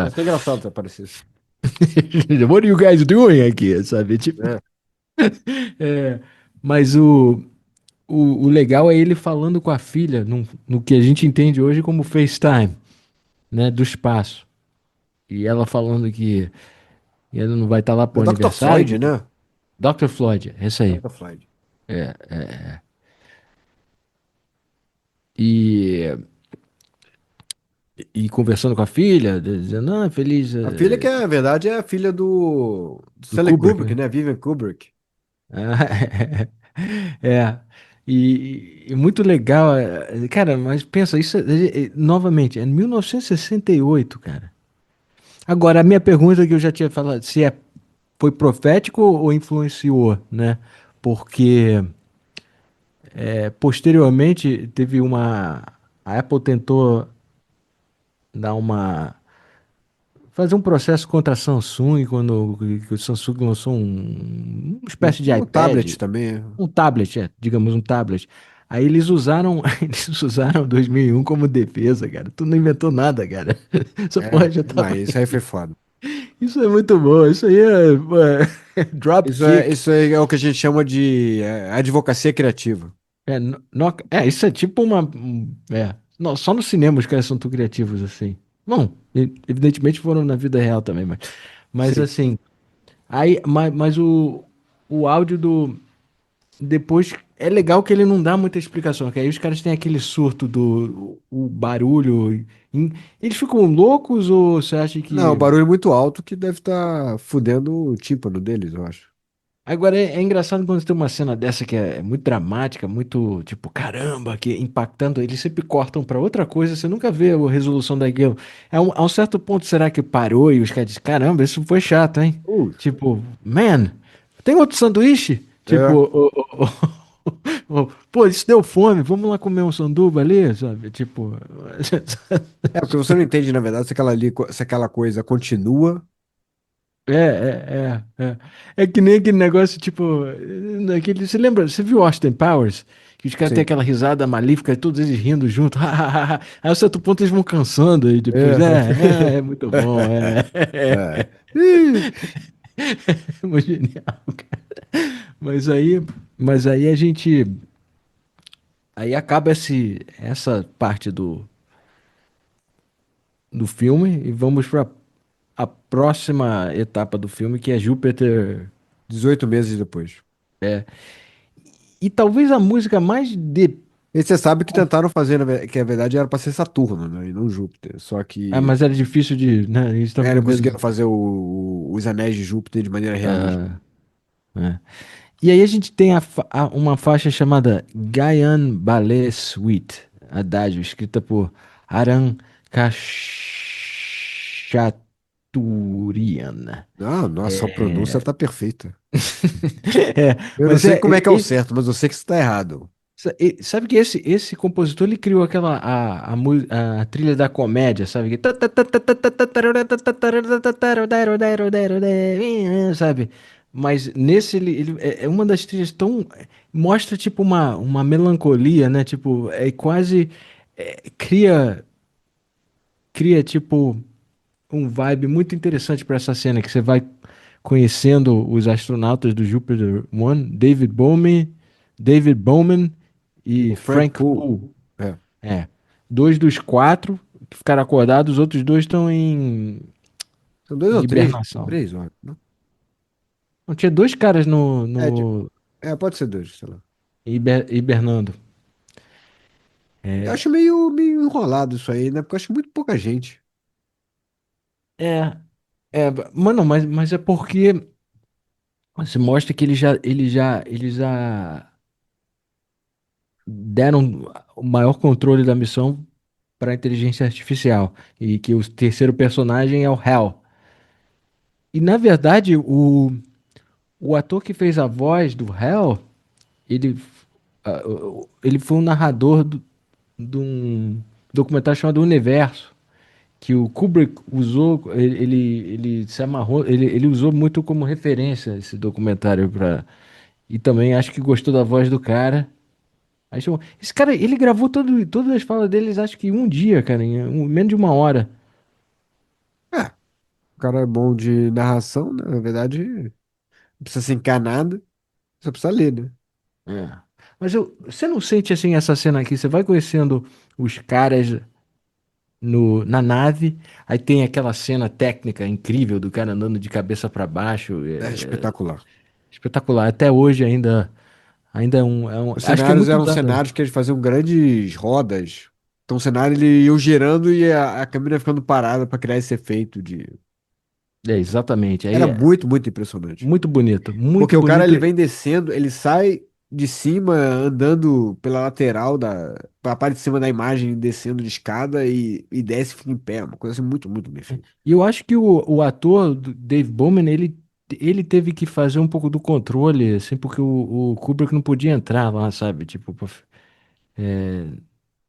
Vai ser engraçado se aparecesse. what are you guys doing aqui, sabe? Tipo, É. é, mas o legal é ele falando com a filha no que a gente entende hoje como FaceTime, né, do espaço. E ela falando que ela não vai estar lá É pro o Dr. aniversário Floyd, né? Dr. Floyd, esse aí. Dr. Floyd. E, e conversando com a filha, dizendo, ah, feliz A filha que, na verdade, é a filha do do Stanley Kubrick, Kubrick, né? né? Vivian Kubrick. Ah, é. E muito legal, cara, mas pensa, isso novamente, é 1968, cara. Agora, a minha pergunta que eu já tinha falado, se foi profético ou influenciou, né? Porque posteriormente teve a Apple tentou dar fazer um processo contra a Samsung quando que o Samsung lançou uma espécie de O tablet iPad, também. um tablet, digamos um tablet. Aí eles usaram, eles usaram 2001 como defesa, cara. Tu não inventou nada, cara. Essa porra já tava. Mas isso aí foi foda. Isso é muito bom. Isso aí pô, é dropkick. Isso aí é o que a gente chama de advocacia criativa. Isso é tipo não, só no cinema os caras são tão criativos assim. Bom, evidentemente foram na vida real também, mas Sim. assim, aí, mas o áudio do depois é legal que ele não dá muita explicação, que aí os caras têm aquele surto do o barulho, eles ficam loucos ou você acha Não, o que barulho é muito alto que deve estar fudendo o tímpano deles, eu acho. agora é engraçado quando tem uma cena dessa que é muito dramática, muito tipo, caramba, que impactando, eles sempre cortam pra outra coisa, você nunca vê a resolução daquilo. A um certo ponto, será que parou e os caras dizem, caramba, isso foi chato, hein? Uh, Tipo, man, tem outro sanduíche? Tipo, é. Pô, isso deu fome, vamos lá comer um sanduba ali, sabe? Tipo, É, porque você não entende, na verdade, se aquela coisa continua. é. É que nem aquele negócio, tipo, naquele, você lembra, você viu Austin Powers? Que os caras têm Sim. aquela risada malífica, todos eles rindo junto. Aí a certo ponto eles vão cansando e depois, É. é muito bom, É. Ih, é muito genial, cara. Mas aí, mas aí a gente, aí acaba essa parte do filme e vamos para a próxima etapa do filme, que é Júpiter. 18 meses depois. E talvez a música mais de. E você sabe que tentaram fazer, que a verdade era para ser Saturno, né? E não Júpiter. Só Ah, que mas era difícil de, né? Eles estavam não com medo. conseguiram fazer os anéis de Júpiter de maneira realista. Ah, é. E aí a gente tem uma faixa chamada Gaian Ballet Suite, Adágio, escrita por Aran Khachaturian. Ah, nossa, sua pronúncia tá perfeita. É, Eu não mas sei como é que é o certo, mas eu sei que isso tá errado. sabe que esse compositor ele criou aquela a trilha da comédia, sabe? Sabe? Mas nesse ele é uma das trilhas tão mostra tipo uma melancolia, né? Tipo, é quase cria tipo um vibe muito interessante para essa cena que você vai conhecendo os astronautas do Jupiter One, David Bowman e O Frank Frank Poole. Poole. É. É. Dois dos quatro que ficaram acordados, os outros dois estão São dois em ou três? hibernação. Três, ó. Não? Não, tinha dois caras no, É, tipo, no pode ser dois, sei lá. hibernando. Eu É, acho meio enrolado isso aí, né? Porque eu acho muito pouca gente. é, mano, mas é porque você mostra que eles já deram o maior controle da missão para a inteligência artificial e que o terceiro personagem é o Hal. E na verdade, o ator que fez a voz do Hal, ele, ele foi um narrador de um documentário chamado Universo, que o Kubrick usou, ele se amarrou, ele usou muito como referência esse documentário para e também acho que gostou da voz do cara. Esse cara, ele gravou todas as falas deles, acho que em um dia, cara, menos de uma hora. É, o cara é bom de narração, né? Na verdade, não precisa se encanar, só precisa ler, né? É. Mas você não sente assim essa cena aqui? Você vai conhecendo os caras no, na nave, aí tem aquela cena técnica incrível do cara andando de cabeça para baixo, É espetacular. espetacular. Até hoje ainda Os acho que é cenários muito eram usado. cenários que eles faziam grandes rodas. Então o cenário ele ia girando e a câmera ia ficando parada para criar esse efeito de. É, exatamente. Aí Era é muito impressionante. muito Porque o cara bonito. ele vem descendo, ele sai de cima andando pela lateral pela parte de cima da imagem, descendo de escada e desce e fica em pé. Uma coisa assim muito bem feita. E eu acho que o ator do Dave Bowman, ele teve que fazer um pouco do controle, assim, porque o Kubrick não podia entrar lá, sabe? Tipo,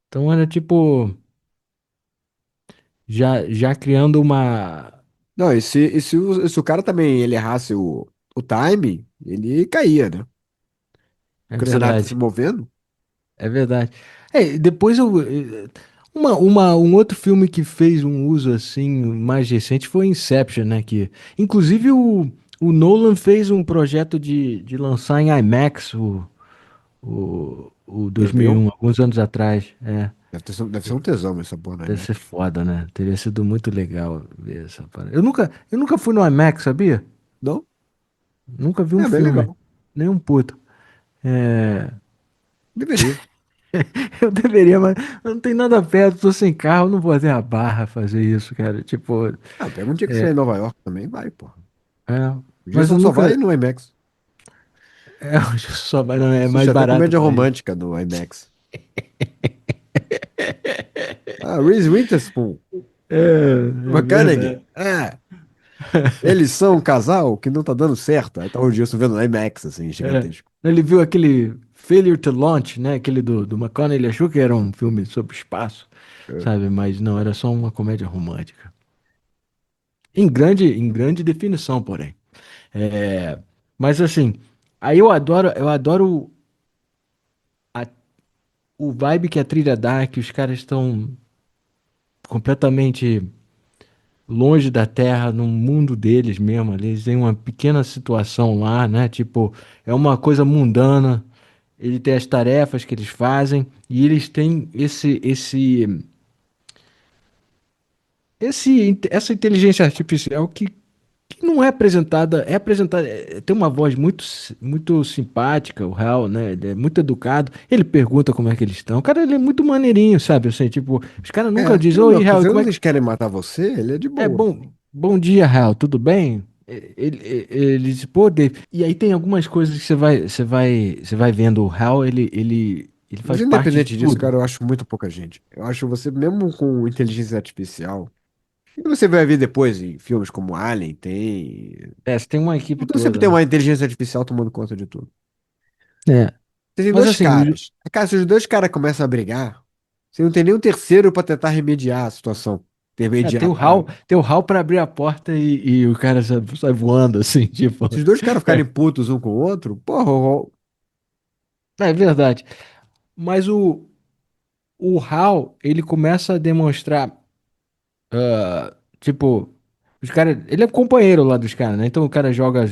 então era tipo, já criando uma. Não, e se o cara também ele errasse o time, ele caía, né? É Porque o cenário tá se verdade, movendo. é verdade. Depois um outro filme que fez um uso assim mais recente foi Inception, né? Que, inclusive o Nolan fez um projeto de lançar em IMAX o Já viu? 2001, alguns anos atrás. É, Deve ser um tesão essa porra no deve ser IMAX. foda, né? Teria sido muito legal ver essa parada. Eu nunca fui no IMAX, sabia? Não? Nunca vi um É bem filme, legal. nem um puto. É, Deveria. eu deveria, mas eu não tem nada perto, tô sem carro, não vou até a Barra fazer isso, cara. Tipo, Ah, pega um dia que você é, vai em Nova York também, vai, porra. é, O dia mas eu só vai nunca. no IMAX. Só vai, não, é Assiste mais até barato comédia pra ir. romântica no IMAX. Ah, Reese Witherspoon, É McConaughey. verdade. Ah, eles são um casal que não tá dando certo. Aí tá o Gilson vendo no IMAX, assim, É. gigantesco. Ele viu aquele Failure to Launch, né? Aquele do McConaughey, ele achou que era um filme sobre espaço, É, sabe? Mas não, era só uma comédia romântica. Em grande definição, porém. É, mas assim, aí eu adoro a- o vibe que a trilha dá, que os caras estão completamente longe da Terra, no mundo deles mesmo. Eles têm uma pequena situação lá, né? Tipo, é uma coisa mundana. Ele tem as tarefas que eles fazem e eles têm essa inteligência artificial que não é apresentada, é apresentada, tem uma voz muito simpática, o Hal, né? Ele é muito educado. Ele pergunta como é que eles estão. O cara, ele é muito maneirinho, sabe? Assim, tipo, os caras nunca dizem, oi, tranquilo, Hal, se como é eles que querem matar você, ele é de boa. bom dia, Hal, tudo bem? Ele diz, pô, Dave. E aí tem algumas coisas que você vai vendo o Hal, ele Mas faz parte de independente disso, tudo. cara, eu acho muito pouca gente. Eu acho você, mesmo com inteligência artificial, e você vai ver depois em filmes como Alien, tem. É, você tem uma equipe Então sempre toda, tem né? uma inteligência artificial tomando conta de tudo. É. Você tem Mas dois assim, caras. Cara, se os dois caras começam a brigar, você não tem nenhum terceiro pra tentar remediar a situação. Remediar a parada. Tem o Hal pra abrir a porta e o cara sai voando, assim, tipo. Se os dois caras É, ficarem putos um com o outro, porra, é verdade. Mas o Hal, ele começa a demonstrar, tipo, os caras. Ele é companheiro lá dos caras, né? Então o cara joga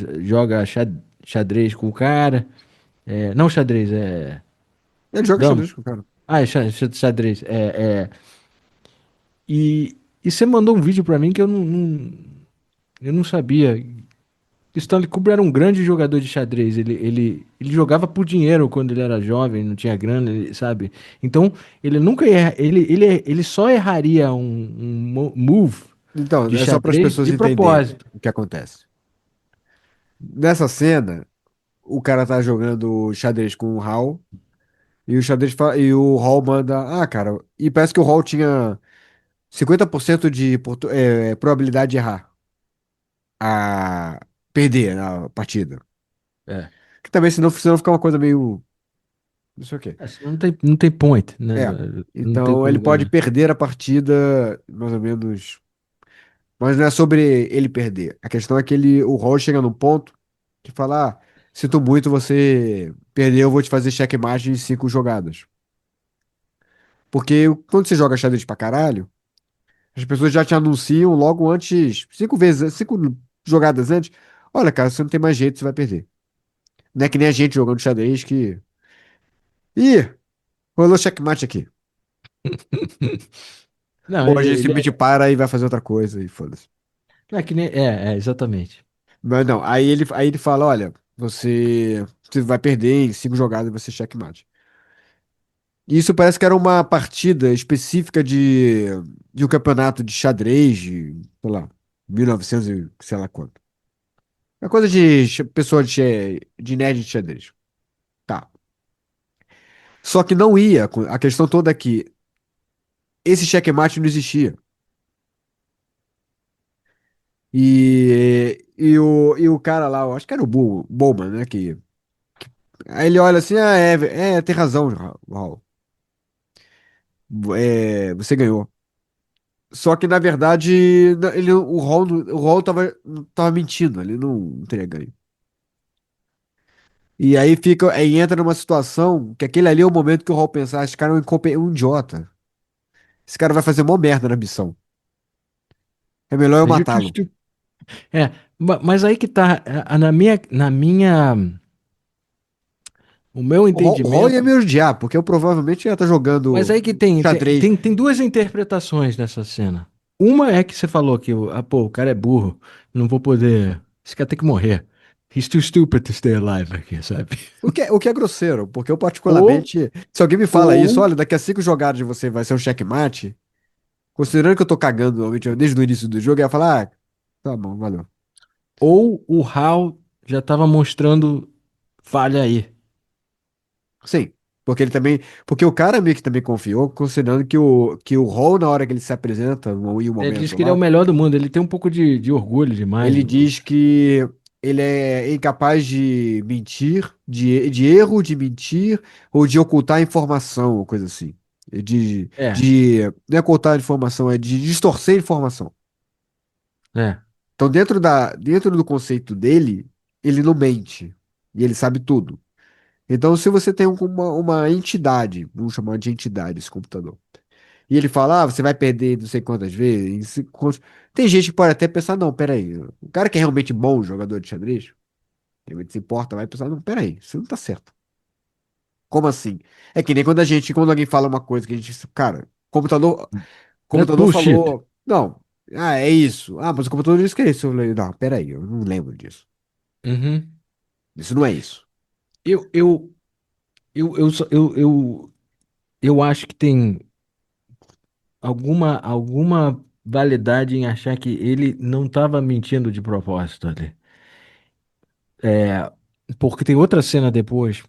xadrez com o cara. É, não xadrez, é. ele joga Dama. xadrez com o cara. Ah, é xadrez. E você mandou um vídeo pra mim que eu não sabia. Stanley Kubrick era um grande jogador de xadrez. Ele jogava por dinheiro quando ele era jovem, não tinha grana, sabe? Então, ele nunca ia, ele só erraria um move Então, de é só para as xadrez pessoas de entenderem propósito. o que acontece. Nessa cena, o cara tá jogando xadrez com o Hal e e o Hal manda, ah, cara, e parece que o Hal tinha 50% de probabilidade de errar, a perder a partida. É. Que também senão fica uma coisa meio, não sei o quê. Senão não tem point, né? É. Não tem Então ele como pode ganhar. perder a partida, mais ou menos, mas não é sobre ele perder. A questão é que o Hall chega num ponto que fala: ah, sinto muito, você perdeu, eu vou te fazer checkmate em 5 jogadas. Porque quando você joga xadrez pra caralho, as pessoas já te anunciam logo antes, 5 vezes, 5 jogadas antes. Olha, cara, você não tem mais jeito, você vai perder. Não é que nem a gente jogando xadrez que. Ih, rolou checkmate aqui. Não, Ou a gente ele simplesmente para e vai fazer outra coisa e foda-se. não é que nem. Exatamente. Mas não, aí ele fala: olha, você vai perder em 5 jogadas e você checkmate. E isso parece que era uma partida específica de um campeonato de xadrez, sei lá, 1900 e sei lá quanto. É coisa de pessoa de nerd de xadrez. Tá. Só que não ia. A questão toda é que esse checkmate não existia. E o cara lá, eu acho que era o Bowman, né? Aí ele olha assim, ah, tem razão, Raul. Você ganhou. Só que, na verdade, o Hall tava mentindo, ele não teria ganho. E aí entra numa situação que aquele ali é o momento que o Hall pensa, esse cara é um idiota. Esse cara vai fazer mó merda na missão. É melhor eu É matá-lo. justo. É, mas aí que tá, o meu O Hall ia entendimento. me odiar, porque eu provavelmente ia estar Mas jogando aí que tem, xadrez. tem duas interpretações nessa cena. Uma é que você falou que, pô, o cara é burro, não vou poder. Esse cara tem que morrer. He's too stupid to stay alive aqui, sabe? O que é grosseiro, porque eu Ou, particularmente, se alguém me fala isso, ou, olha, daqui a 5 jogadas de você vai ser um checkmate, considerando que eu tô cagando normalmente desde o início do jogo, eu ia falar, ah, tá bom, valeu. ou o Hal já tava mostrando falha aí. Sim, porque ele também, porque o cara meio que também confiou, considerando que o Hall, na hora que ele se apresenta, em um Ele diz momento que ele é o lá, melhor do mundo, ele tem um pouco de orgulho demais. ele diz que ele é incapaz de mentir, de erro, de mentir, ou de ocultar informação, ou coisa assim. É, Não é ocultar informação, é de distorcer informação. é, Então, dentro do conceito dele, ele não mente. E ele sabe tudo. Então, se você tem uma entidade, vamos chamar de entidade esse computador, e ele fala, você vai perder não sei quantas vezes. Tem gente que pode até pensar, não, peraí, o cara que é realmente bom jogador de xadrez, realmente se importa, vai pensar, não, peraí, isso não tá certo. Como assim? É que nem quando alguém fala uma coisa que a gente, cara, that's computador bullshit. falou, não, é isso. Ah, mas o computador disse que é isso. Eu falei, não, peraí, eu não lembro disso. Uhum. Isso não é isso. Eu, eu, eu acho que tem alguma validade em achar que ele não estava mentindo de propósito ali. É, porque tem outra cena depois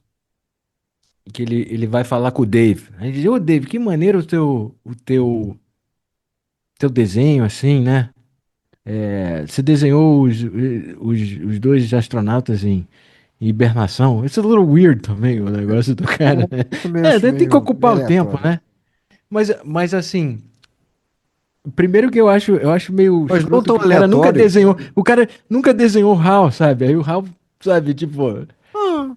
que ele vai falar com o Dave. Aí ele diz, ô Dave, que maneiro o teu desenho, assim, né? É, você desenhou os dois astronautas em hibernação. It's a little weird também o negócio do É, cara, né? eu também É, acho tem que meio ocupar o tempo, aleatório. né? Mas assim, primeiro que eu acho meio Mas não escroto tão que aleatório. o cara nunca desenhou o HAL, sabe? Aí o HAL, sabe, tipo, Ah,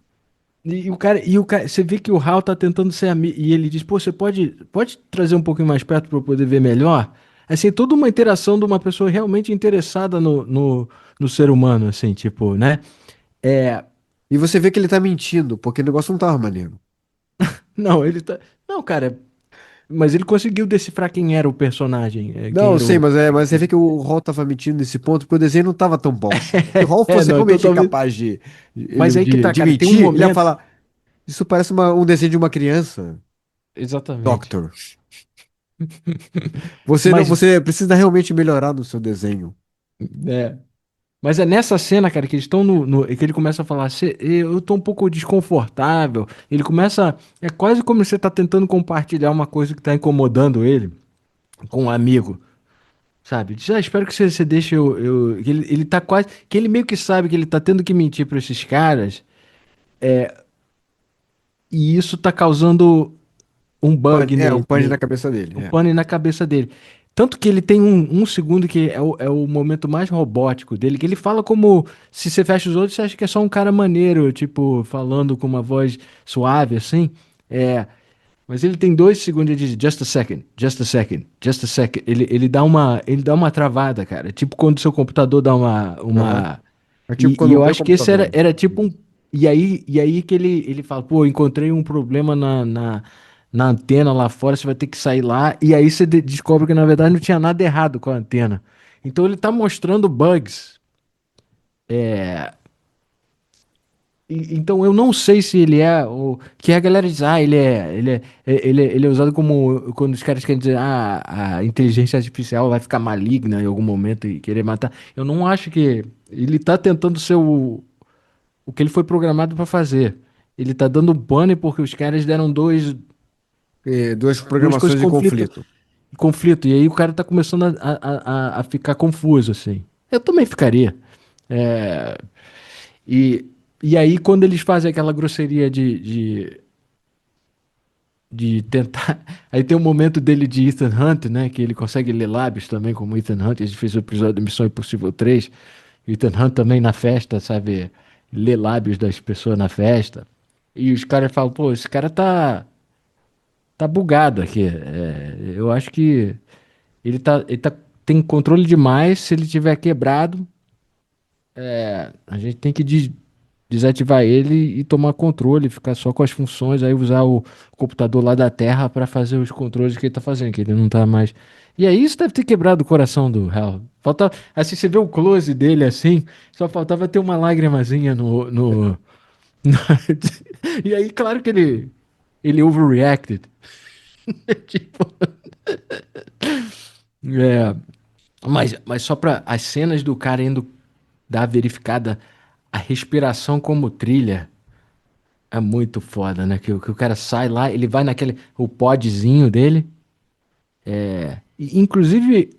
e o cara, você vê que o HAL tá tentando ser amigo, e ele diz, pô, você pode trazer um pouquinho mais perto para eu poder ver melhor? Assim, toda uma interação de uma pessoa realmente interessada no ser humano, assim, tipo, né? É, e você vê que ele tá mentindo, porque o negócio não tava maneiro. não, ele tá, não, cara, mas ele conseguiu decifrar quem era o personagem, Não, quem eu era sei, o, mas você vê que o Hall tava mentindo nesse ponto, porque o desenho não tava tão bom. Se o Hall fosse não, realmente totalmente, capaz mas aí que tá, de cara, tem um mentir, ele ia momento, falar, isso parece um desenho de uma criança, exatamente. Doctor. Mas, Você precisa realmente melhorar no seu desenho. é, mas é nessa cena, cara, que eles estão que ele começa a falar, eu tô um pouco desconfortável. Ele começa, é quase como se você tá tentando compartilhar uma coisa que tá incomodando ele com um amigo, sabe? Diz, espero que você deixe que ele tá quase, que ele meio que sabe que ele tá tendo que mentir pra esses caras, e isso tá causando um bug Um pane na cabeça dele. um É. pane na cabeça dele. Tanto que ele tem um segundo que é o momento mais robótico dele, que ele fala como se você fecha os olhos, você acha que é só um cara maneiro, tipo, falando com uma voz suave, assim. É, mas ele tem 2 segundos e diz, just a second, just a second, just a second. Ele dá uma travada, cara. Tipo quando seu computador dá uma, Aham. uma É tipo e quando o eu meu acho que esse era, computador. era tipo um. Isso. E aí que ele fala, pô, encontrei um problema na antena lá fora, você vai ter que sair lá. E aí você descobre que na verdade não tinha nada errado com a antena. Então ele tá mostrando bugs. Então eu não sei se ele é o que a galera diz, ele é usado como quando os caras querem dizer, a inteligência artificial vai ficar maligna em algum momento e querer matar. Eu não acho que ele tá tentando ser o que ele foi programado para fazer. Ele tá dando um pane porque os caras deram Duas duas coisas programações em conflito, conflito. conflito. E aí o cara tá começando a ficar confuso, assim. Eu também ficaria. É, e, e aí, quando eles fazem aquela grosseria de tentar. Aí tem um momento dele de Ethan Hunt, né? Que ele consegue ler lábios também, como Ethan Hunt. A gente fez o episódio da Missão Impossível 3. Ethan Hunt também na festa, sabe? Lê lábios das pessoas na festa. E os caras falam, pô, esse cara tá bugado aqui. Eu acho que tem controle demais. Se ele tiver quebrado, a gente tem que desativar ele e tomar controle, ficar só com as funções, aí usar o computador lá da Terra para fazer os controles que ele tá fazendo, que ele não tá mais. E aí isso deve ter quebrado o coração do Hal. Falta, assim, você vê o close dele assim, só faltava ter uma lágrimazinha E aí, claro que ele overreacted. Tipo, é, mas só para as cenas do cara indo dar a verificada, a respiração como trilha é muito foda, né? Que o cara sai lá, ele vai o podzinho dele. Inclusive,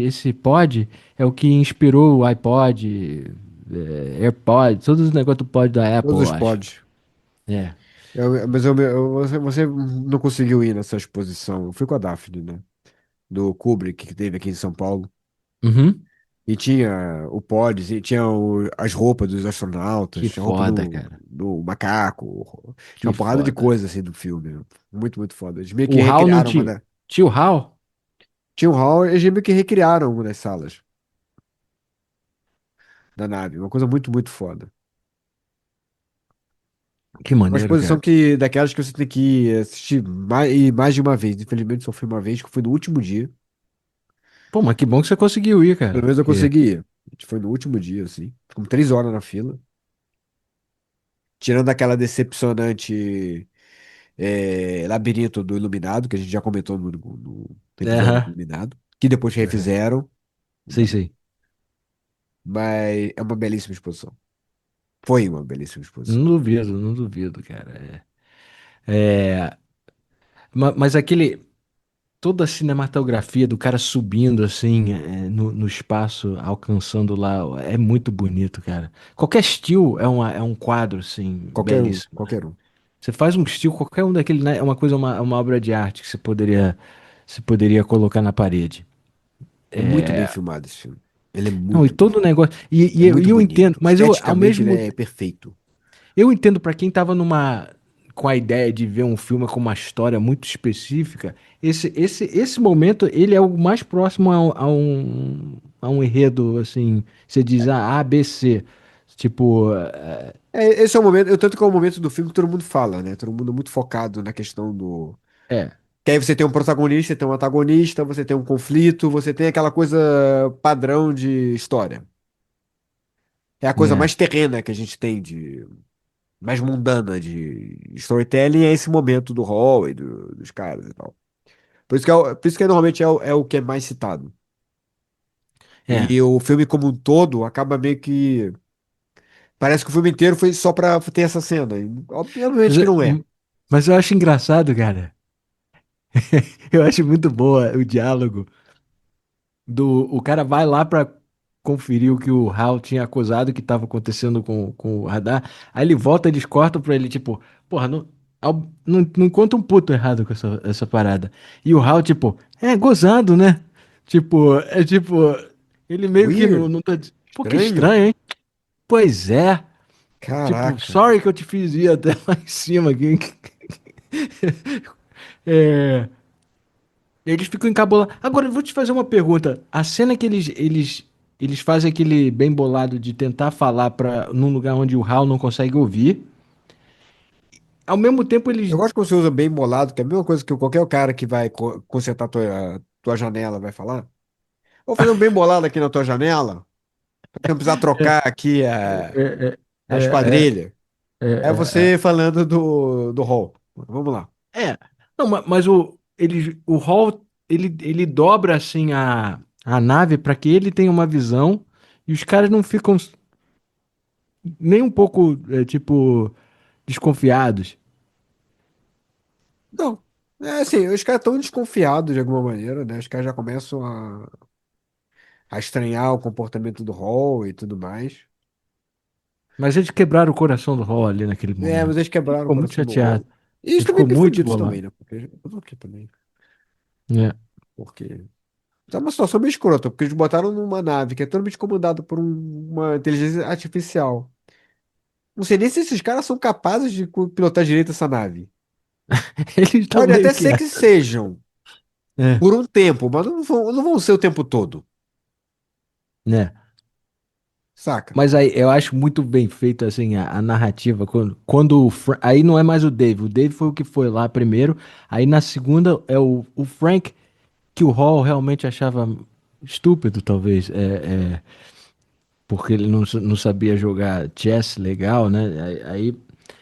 esse pod é o que inspirou o iPod, AirPods, todos os negócios do pod da Apple, Todos eu os acho. pods. É. Você não conseguiu ir nessa exposição. Eu fui com a Daphne, né? Do Kubrick, que teve aqui em São Paulo. Uhum. E tinha o pods, e tinha as roupas dos astronautas, Que tinha a roupa foda, cara. do macaco. Tinha Que uma porrada de foda. coisa assim do filme. Muito, muito foda. Eles meio que O HAL não recriaram uma tinha. da. Tinha o HAL? Tinha um hall, eles meio que recriaram uma das salas da nave. Uma coisa muito, muito foda. Que Uma maneiro, exposição cara. que, daquelas que você tem que assistir mais de uma vez. Infelizmente, só fui uma vez, que foi no último dia. Pô, mas que bom que você conseguiu ir, Pelo cara. menos eu Porque... consegui ir. A gente foi no último dia, assim. Ficamos 3 horas na fila. Tirando aquela decepcionante labirinto do Iluminado, que a gente já comentou no episódio do Aham. Iluminado. Que depois Aham. refizeram. Sei, sei. Mas é uma belíssima exposição. Foi uma belíssima Não exposição. duvido, não duvido, cara. Mas aquele. Toda a cinematografia do cara subindo assim no espaço, alcançando lá, é muito bonito, cara. Qualquer estilo é um quadro, assim, Qualquer um, belíssimo. qualquer um. Você faz um estilo, qualquer um daquele, né? É uma coisa, uma obra de arte que você poderia colocar na parede. É muito bem filmado esse filme. Ele é Não, e muito bem todo o filmado. negócio. É muito E eu entendo, bonito. mas eu, ao Esteticamente, ele mesmo é perfeito. Eu entendo pra quem tava com a ideia de ver um filme com uma história muito específica, esse momento ele é o mais próximo a um enredo assim, você diz A, B, C. Tipo, Esse é o momento, tanto que é o momento do filme que todo mundo fala, né? Todo mundo muito focado na questão do. é, Que aí você tem um protagonista, você tem um antagonista, você tem um conflito, você tem aquela coisa padrão de história. É a coisa né? mais terrena que a gente tem mais mundana de storytelling, é esse momento do Hall e dos caras e tal. Por isso que normalmente é o que é mais citado. É. E o filme como um todo acaba meio que. Parece que o filme inteiro foi só pra ter essa cena. E, Mas, obviamente que não é. mas eu acho engraçado, cara. Eu acho muito boa o diálogo o cara vai lá pra conferir o que o Hal tinha acusado que tava acontecendo com o radar. Aí ele volta, eles cortam pra ele, tipo, porra, não encontra um puto errado com essa parada. E o Hal, tipo, gozado, né? Tipo, ele meio que Weird. não tá. Pô, que Estranho. estranho, hein? Pois é. Tipo, Caraca. sorry que eu te fiz ir até lá em cima aqui. É. Eles ficam encabulados. Agora, eu vou te fazer uma pergunta. A cena que eles fazem aquele bem bolado de tentar falar num lugar onde o Hal não consegue ouvir. Ao mesmo tempo, Eu eles. gosto quando você usa bem bolado, que é a mesma coisa que qualquer cara que vai consertar tua janela vai falar. Vou fazer um bem bolado aqui na tua janela, pra você não precisar trocar aqui É, a é, esquadrilha. é, É é, é, você falando do Hall. Vamos lá. é. Não, mas o Hal, ele dobra assim a nave para que ele tenha uma visão e os caras não ficam nem um pouco, tipo, desconfiados. Não. É assim, os caras estão desconfiados de alguma maneira, né? Os caras já começam a estranhar o comportamento do Hall e tudo mais. Mas eles quebraram o coração do Hal ali naquele É, mas momento. eles Ele quebraram o ficou muito coração do chateado. Hall. E eles Ele estão meio ficou que muito fudidos também, bolado. né? Porque eu tô aqui também. É. Porque é uma situação meio escrota, porque eles botaram numa nave que é totalmente comandada por uma inteligência artificial. Não sei nem se esses caras são capazes de pilotar direito essa nave. Eles estão Pode até meio que. ser que sejam, É, por um tempo, mas não vão ser o tempo todo, né? saca? Mas aí eu acho muito bem feito assim a narrativa. Quando aí não é mais o Dave foi o que foi lá primeiro. Aí na segunda é o Frank, que o Hall realmente achava estúpido, talvez. Porque ele não sabia jogar chess legal, né? Aí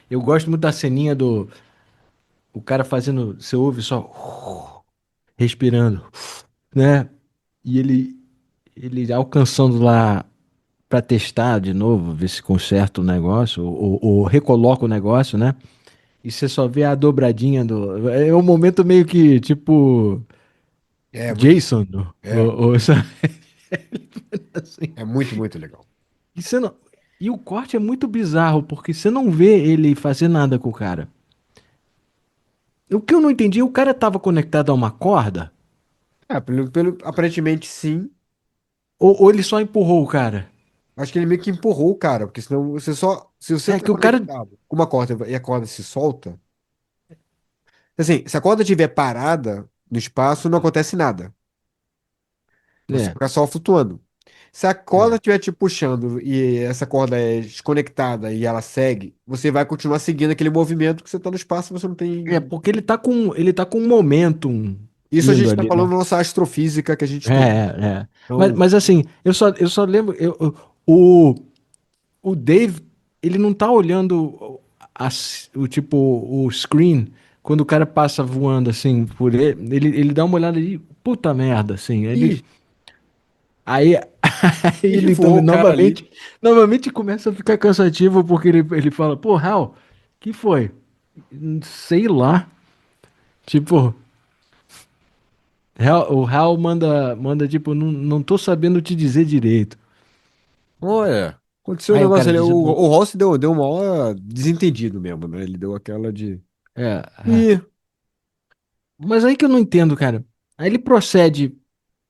eu gosto muito da ceninha do o cara fazendo. Você ouve só respirando, né? E ele alcançando lá para testar de novo, ver se conserta o negócio, ou recoloca o negócio, né? E você só vê a dobradinha do. É um momento meio que tipo É muito bom. Jason, É, sabe? Assim. é muito, muito legal. E você não. E o corte é muito bizarro, porque você não vê ele fazer nada com o cara. O que eu não entendi, o cara tava conectado a uma corda, Aparentemente sim. ou ele só empurrou o cara? Acho que ele meio que empurrou o cara, porque senão você só. Se você É tá que o cara. conectado com uma corda e a corda se solta. Assim, se a corda estiver parada no espaço, não acontece nada. Você É, fica só flutuando. Se a corda é. estiver te puxando e essa corda é desconectada e ela segue, você vai continuar seguindo aquele movimento que você está no espaço, você não É tem. porque ele tá com um momentum Isso a indo gente está ali, falando né? da nossa astrofísica que a gente É, estuda. é. Mas, Então, mas assim, eu só lembro. O Dave, ele não tá olhando o tipo, o screen, quando o cara passa voando assim por ele dá uma olhada e, puta merda, assim. ih, Aí, aí ih, ele voou também o cara ali. novamente começa a ficar cansativo, porque ele fala, pô, Hal, que foi? Sei lá. Tipo, o Hal manda tipo, não tô sabendo te dizer direito. Olha, aconteceu um Aí o negócio cara ali. O, diz, o Rossi deu um maior desentendido mesmo, né? Ele deu aquela de. é. Ih, Mas aí que eu não entendo, cara. Aí ele procede,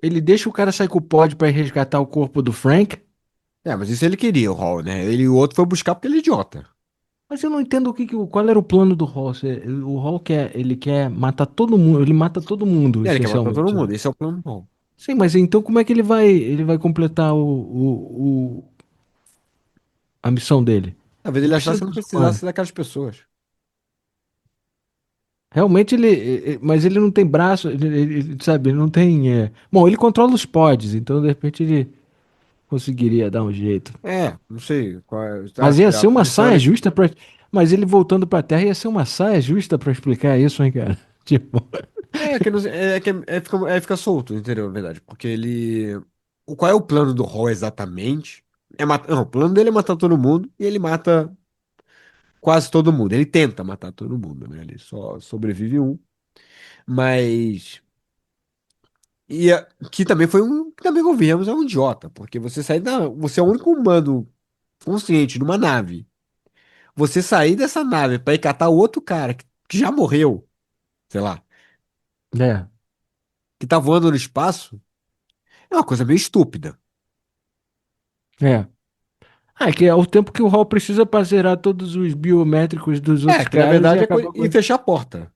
ele deixa o cara sair com o pod pra ir resgatar o corpo do Frank, mas isso ele queria, o Hall, né? Ele, o outro foi buscar porque ele é idiota. mas eu não entendo qual era o plano do Hall. O Hall ele quer matar todo mundo, ele mata todo mundo, É, ele quer matar todo essencialmente, né? mundo, esse é o plano do Hall. Sim, mas então como é que ele vai completar a missão dele? Talvez Ele ele precisa achasse que não dos humanos. precisasse daquelas pessoas. Realmente mas ele não tem braço, sabe, ele não tem. Bom, ele controla os pods, então de repente ele conseguiria dar um jeito. Não sei. Mas ia ser A uma missão saia era. justa pra. Mas ele voltando pra Terra ia ser uma saia justa pra explicar isso, hein, cara? Tipo. Que, não sei- fica solto, entendeu? Na verdade. Porque ele. Qual é o plano do Hall exatamente? Não, o plano dele é matar todo mundo e ele mata quase todo mundo. Ele tenta matar todo mundo, né? Ele só sobrevive um. Mas. Que também foi um. Que também convenhamos, é um idiota. Porque você sai da. Você é o único humano consciente numa nave. Você sair dessa nave pra ir catar o outro cara que já morreu, sei lá, É, que tá voando no espaço, é uma coisa meio estúpida. é. Ah, é que é o tempo que o Hall precisa pra zerar todos os biométricos dos outros Que na caras e verdade acabar com. e fechar a porta.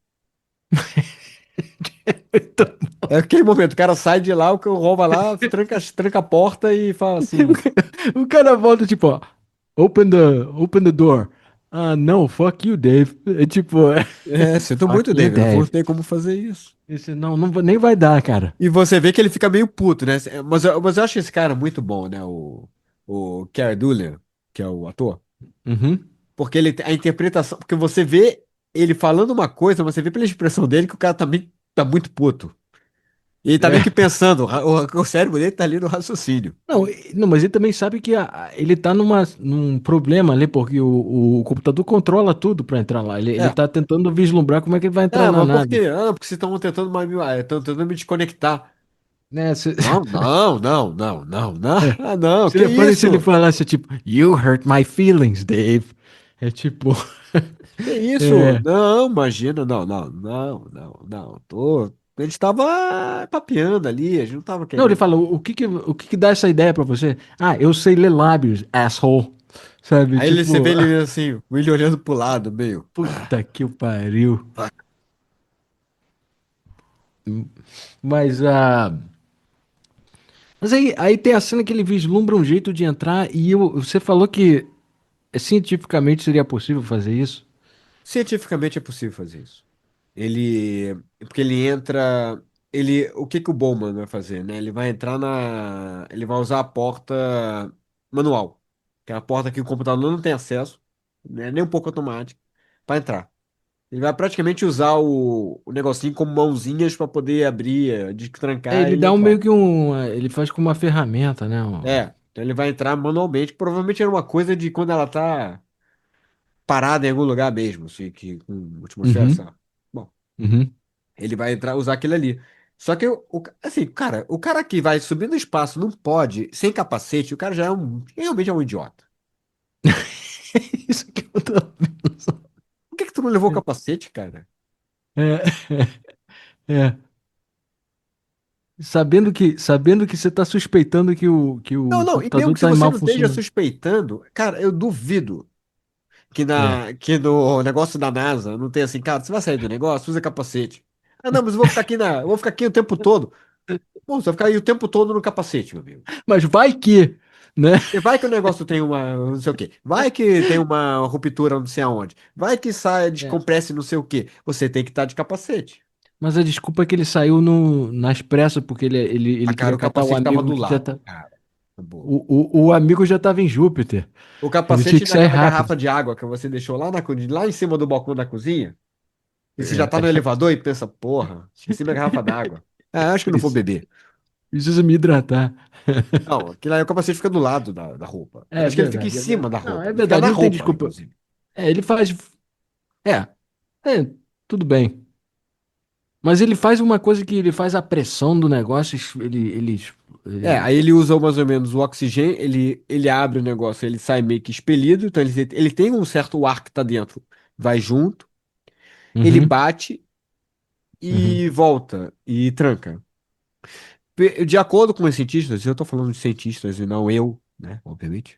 Então, É aquele momento, o cara sai de lá, o que rouba lá, tranca a porta e fala assim: o cara volta, tipo, ó, open the door. Ah, não, fuck you, Dave. É tipo, Sinto fuck muito, you, David, não vou Dave. ter como fazer isso. Esse nem vai dar, cara. E você vê que ele fica meio puto, né? Mas eu acho esse cara muito bom, né? O Cara Dullian, que é o ator. Uhum. Porque a interpretação. Porque você vê ele falando uma coisa, mas você vê pela expressão dele que o cara também tá muito puto. E ele tá meio que É. pensando, o cérebro dele tá ali no raciocínio. Não, não, mas ele também sabe que ele tá num problema ali, porque o computador controla tudo pra entrar lá. Ele É. tá tentando vislumbrar como é que ele vai entrar na Mas por nave. quê? Porque vocês estão tentando, estão tentando me desconectar. Né? Não, não, não, não, não, não. É. Ah, não, Se que ele for, se ele isso? falasse tipo, You hurt my feelings, Dave. É tipo. Que isso? É. Não, imagina, não, não, não, não, não. A gente tava papeando ali, a gente não tava Não, ele querendo. fala, o que que dá essa ideia pra você? Ah, eu sei ler lábios, asshole. Sabe? Você vê Tipo, ele assim, ele olhando pro lado, meio. puta que o pariu. Fuck. Mas Mas aí tem a cena que ele vislumbra um jeito de entrar e você falou que cientificamente seria possível fazer isso? Cientificamente é possível fazer isso. Porque ele entra, o que que o Bowman vai fazer, né? Ele vai entrar ele vai usar a porta manual, que é a porta que o computador não tem acesso, né? Nem um pouco automática, para entrar. Ele vai praticamente usar o negocinho como mãozinhas para poder abrir, destrancar Ele e dá entrar. meio que ele faz com uma ferramenta, né? Então ele vai entrar manualmente. Provavelmente era uma coisa de quando ela tá parada em algum lugar mesmo, assim, que com atmosfera, Uhum, sabe? Bom. uhum. Ele vai entrar, usar aquele ali. Só que, assim, cara, o cara que vai subir no espaço não pode, sem capacete, o cara já realmente é um idiota. Isso que eu tô pensando. Por que que tu não levou o capacete, cara? É, é. Sabendo que você tá suspeitando que Não, o não, e mesmo computador que se tá em você mal não esteja funcionando. suspeitando, cara, eu duvido É. que no negócio da NASA não tem assim, cara, você vai sair do negócio, usa capacete. Ah, não, mas eu vou ficar aqui eu vou ficar aqui o tempo todo. Bom, você vai ficar aí o tempo todo no capacete, meu amigo. Mas vai que, né? E vai que o negócio tem uma, não sei o quê. Vai que tem uma ruptura não sei aonde. Vai que saia, É. descompresse não sei o quê. Você tem que estar de capacete. Mas a desculpa é que ele saiu no, nas pressas, porque Ah, ele cara, queria o catar o capacete tava amigo do que já lado, tá. cara. Tá bom. O amigo já tava em Júpiter. O Ele tinha capacete que sair naquela rápido. garrafa de água que você deixou lá em cima do balcão da cozinha. E você já tá no É. elevador e pensa, porra, esqueci minha garrafa d'água. Ah, acho que não vou Preciso, beber. preciso me hidratar. Não, aquilo aí o capacete fica do lado da roupa. Eu É acho que ele fica em verdade, é cima verdade. da Não, roupa. é Ele fica verdade, na não tem roupa, desculpa. inclusive. É, ele faz. É, é, tudo bem. Mas ele faz uma coisa que ele faz a pressão do negócio, É, ele- aí ele usa mais ou menos o oxigênio, ele abre o negócio, ele sai meio que expelido, então ele tem um certo ar que tá dentro, vai junto, ele Uhum, bate uhum. e volta e tranca. De acordo com os cientistas, eu tô falando de cientistas e não eu, né, obviamente,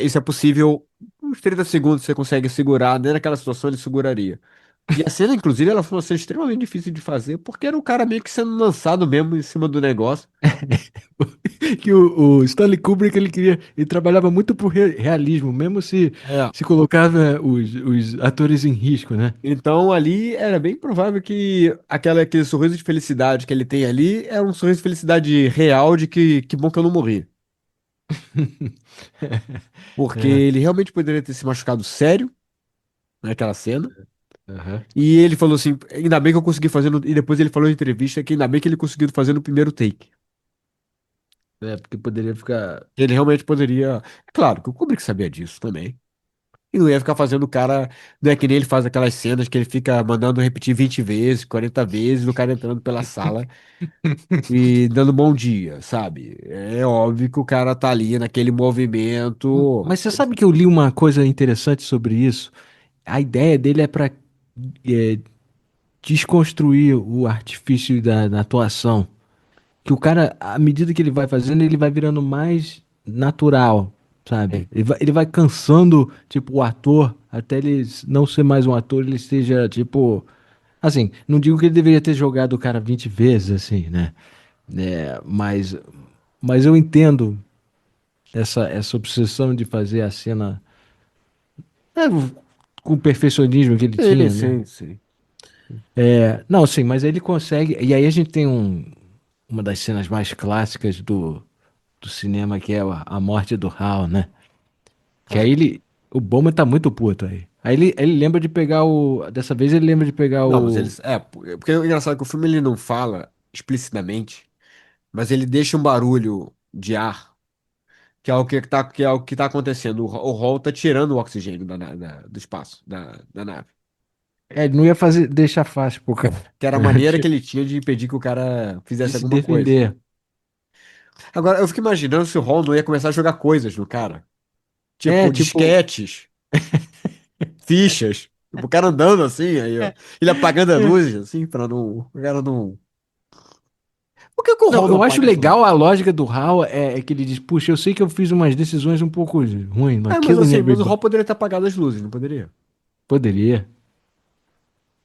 isso é possível, uns 30 segundos você consegue segurar, dentro daquela situação ele seguraria. E a cena, inclusive, ela foi uma cena extremamente difícil de fazer, porque era o cara meio que sendo lançado mesmo em cima do negócio. Que o Stanley Kubrick ele trabalhava muito por realismo, mesmo É. se colocava os atores em risco, né? Então ali era bem provável que aquele sorriso de felicidade que ele tem ali é um sorriso de felicidade real de que bom que eu não morri. Porque É, ele realmente poderia ter se machucado sério naquela cena. aham. E ele falou assim: ainda bem que eu consegui fazer. E depois ele falou em entrevista que ainda bem que ele conseguiu fazer no primeiro take. É, porque poderia ficar. Ele realmente poderia. É claro que o Kubrick sabia disso também. E não ia ficar fazendo o cara. Não é que nem ele faz aquelas cenas que ele fica mandando repetir 20 vezes, 40 vezes, o cara entrando pela sala e dando bom dia, sabe? É óbvio que o cara tá ali naquele movimento. Mas você sabe que eu li uma coisa interessante sobre isso? A ideia dele é para desconstruir o artifício da atuação. Que o cara, à medida que ele vai fazendo, ele vai virando mais natural, sabe? É. Ele vai cansando, tipo, o ator, até ele não ser mais um ator, ele esteja, tipo. Assim, não digo que ele deveria ter jogado o cara 20 vezes, assim, né? É, mas eu entendo essa obsessão de fazer a cena é, com o perfeccionismo que ele Sim, tinha, né? sim, sim. É, não, sim, mas ele consegue. E aí a gente tem uma das cenas mais clássicas do cinema, que é a morte do Hal, né? Que aí Ai. ele. O Bowman tá muito puto aí. Aí ele lembra de pegar o. Dessa vez ele lembra de pegar Não, mas o. eles. Porque é engraçado que o filme ele não fala explicitamente, mas ele deixa um barulho de ar, que é o que tá acontecendo. O Hall tá tirando o oxigênio do espaço, da nave. É, ele não ia fazer, deixar fácil pro cara Que era a maneira que ele tinha de impedir que o cara de fizesse se alguma coisa. defender. Agora, eu fico imaginando se o Hall não ia começar a jogar coisas no cara. É, Tipo, tipo. disquetes, fichas. Tipo, o cara andando assim, aí, ó. Ele apagando a É. luz, assim, pra não. O cara não. Por que que o Não, Hall não eu acho apaga as legal luzes? a lógica do Hal é que ele diz, puxa, eu sei que eu fiz umas decisões um pouco ruins, É, but mas killing assim, mas o everybody. Hall poderia ter apagado as luzes, não poderia? Poderia,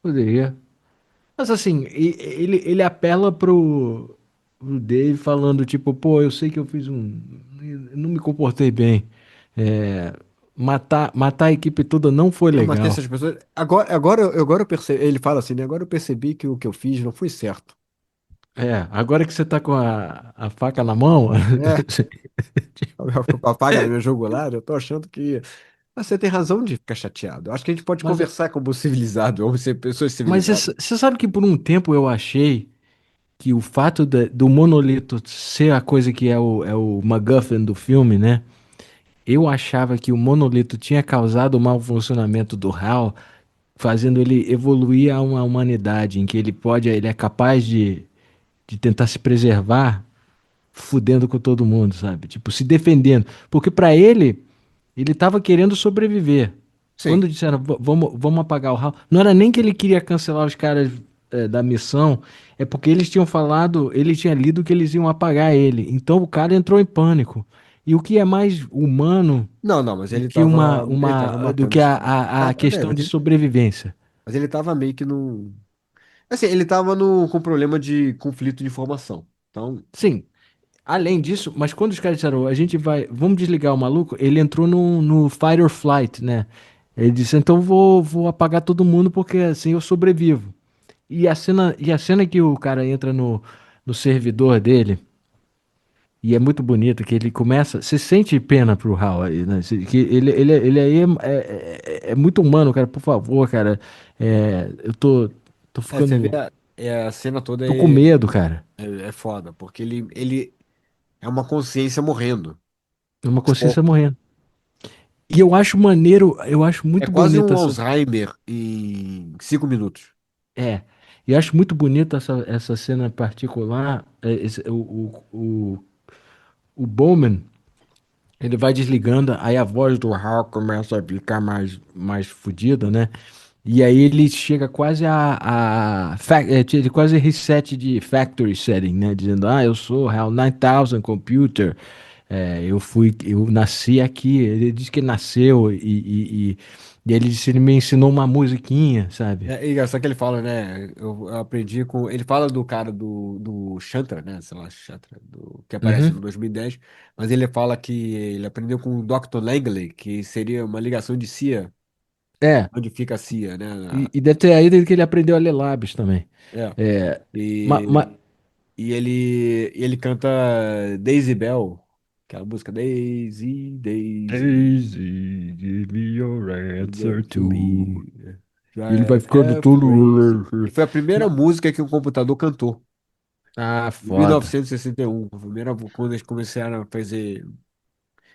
poderia. Mas assim, ele apela pro Dave falando, tipo, pô, eu sei que eu fiz um. Eu não me comportei bem. É, matar a equipe toda não foi Eu matei legal. essas pessoas. Agora eu percebi. Ele fala assim, né? Agora eu percebi que o que eu fiz não foi certo. É, agora que você tá com a faca na mão. É, apaga na minha jugular, eu tô achando que. Você tem razão de ficar chateado. Eu acho que a gente pode Mas, conversar como civilizado, vamos ser pessoas mas civilizadas. você sabe que por um tempo eu achei que o fato do monolito ser a coisa que é o MacGuffin do filme, né? Eu achava que o monolito tinha causado o mau funcionamento do HAL, fazendo ele evoluir a uma humanidade em que ele é capaz de tentar se preservar, fudendo com todo mundo, sabe? Tipo, se defendendo. Porque pra ele, Ele tava querendo sobreviver. Sim. Quando disseram, vamos apagar o Hal", não era nem que ele queria cancelar os caras da missão, é porque eles tinham falado, ele tinha lido que eles iam apagar ele. Então o cara entrou em pânico. E o que é mais humano Não, não, mas do que uma, ele tava do matando que os. a questão de sobrevivência? Mas ele tava meio que no. Assim, ele tava no, com problema de conflito de informação. Então, Sim, além disso, mas quando os caras disseram, a gente vai, vamos desligar o maluco, ele entrou no fight or flight, né? Ele disse, então vou apagar todo mundo porque assim eu sobrevivo. E a cena que o cara entra no servidor dele, e é muito bonito, que ele começa, você sente pena pro Hal aí, né? Que ele aí é muito humano, cara, por favor, cara. Eu tô você vê ficando, a cena toda tô com medo, cara. é foda, porque ele é uma consciência morrendo, É uma aos consciência poucos. morrendo. E eu acho maneiro, eu acho É muito quase bonita um essa. Alzheimer em 5 minutos. É, e acho muito bonita essa cena particular. O Bowman, ele vai desligando, aí a voz do Hal começa a ficar mais fodida, né? E aí ele chega quase ele quase reset de factory setting, né? Dizendo, eu sou HAL 9000 Computer, eu nasci aqui. Ele diz que nasceu e ele disse, ele me ensinou uma musiquinha, sabe? É engraçado que ele fala, né? Eu aprendi com. Ele fala do cara do Chantra, né? Sei lá, Chantra, que aparece no Uhum. 2010. Mas ele fala que ele aprendeu com o Dr. Langley, que seria uma ligação de CIA, É, onde fica a CIA, né? e deve ter aí que ele aprendeu a ler lábios também. É. É, ma, E, ma- e ele canta Daisy Bell, aquela música Daisy, Daisy, Daisy, give me your give it answer to too. me. E ele vai Drive ficando half todo. crazy. E foi a primeira música que um computador cantou. Ah, Em foda. 1961, a primeira, quando eles começaram a fazer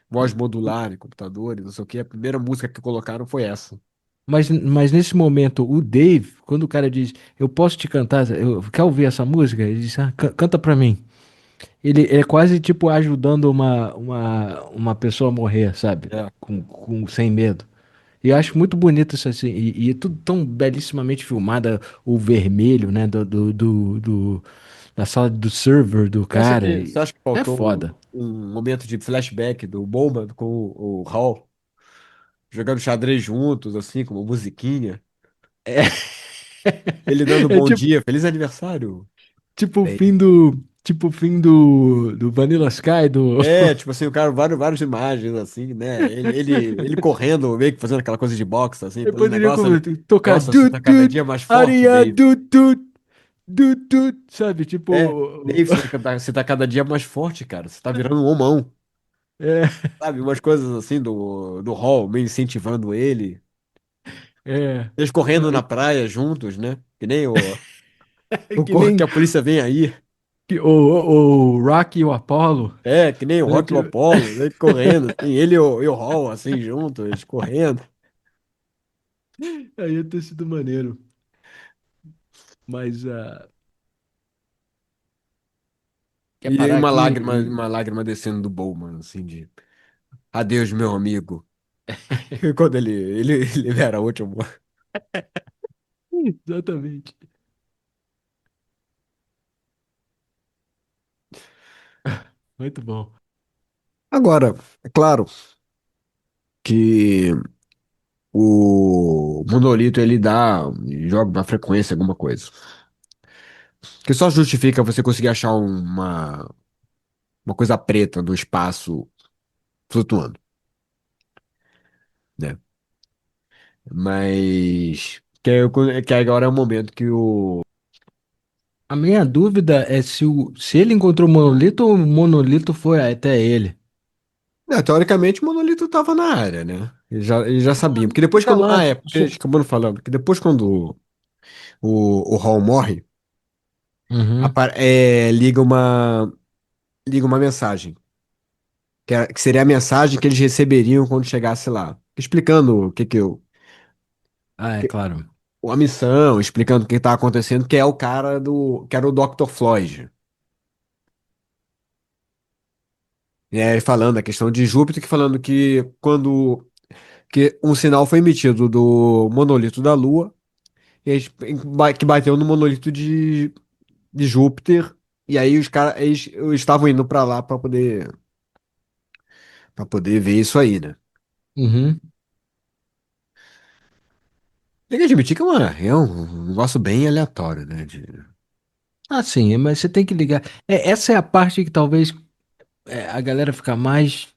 voz modular em computadores, não sei o que, a primeira música que colocaram foi essa. Mas nesse momento, o Dave, quando o cara diz, eu posso te cantar, quer ouvir essa música? Ele diz, canta pra mim. Ele é quase tipo ajudando uma pessoa a morrer, sabe? É. Sem medo. E eu acho muito bonito isso assim. E é tudo tão belíssimamente filmado. O vermelho, né? Da sala do server do cara. Você acha que É faltou foda. um momento de flashback do Bowman com o Hall jogando xadrez juntos, assim, com uma musiquinha? É, Ele dando é bom tipo, dia, feliz aniversário. tipo o Bem. fim do. Tipo o fim do Vanilla Sky, do. É, tipo assim, o cara, várias imagens, assim, né? Ele correndo, meio que fazendo aquela coisa de boxe, assim, Eu fazendo poderia negócio ali. tocar Nossa, você tá cada dia mais forte, aria, Dave. sabe? É, Tipo. Dave, você tá cada dia mais forte, cara. Você tá virando um homão. É, Sabe, umas coisas assim do Hall, meio incentivando ele. é. Eles Não, correndo na praia juntos, né? Que nem o que nem que a polícia vem aí. o Rock e o Apollo. É, que nem o Né? Rock e o Apollo, ele correndo, assim, ele e o Hall, assim, juntos, eles correndo. Aí ia ter sido maneiro. Mas quer E parar uma aqui? uma lágrima descendo do Bowman, assim, de adeus, meu amigo. E quando ele libera a última. Exatamente. Muito bom. Agora, é claro que o monolito ele joga uma frequência, alguma coisa. Que só justifica você conseguir achar uma coisa preta no espaço flutuando, né? Mas que agora é o momento que o. A minha dúvida é se ele encontrou o monolito ou o monolito foi até ele. Teoricamente o monolito estava na área, né? Eles já Ah, sabiam. não Porque depois fica quando. lá. Ah, é, porque acabando falando, que depois quando o Hall morre, Uhum. liga uma mensagem. Que seria a mensagem que eles receberiam quando chegasse lá. Explicando Ah, é que- claro. a missão, explicando o que está acontecendo, que é o cara que era o Dr. Floyd. Ele falando a questão de Júpiter, que falando que quando que um sinal foi emitido do monolito da Lua, que bateu no monolito de Júpiter, e aí os caras eles estavam indo pra lá para poder ver isso aí, né? Uhum. Tem que admitir que é um negócio bem aleatório, né? Ah, sim, mas você tem que ligar. Essa é a parte que talvez a galera fica mais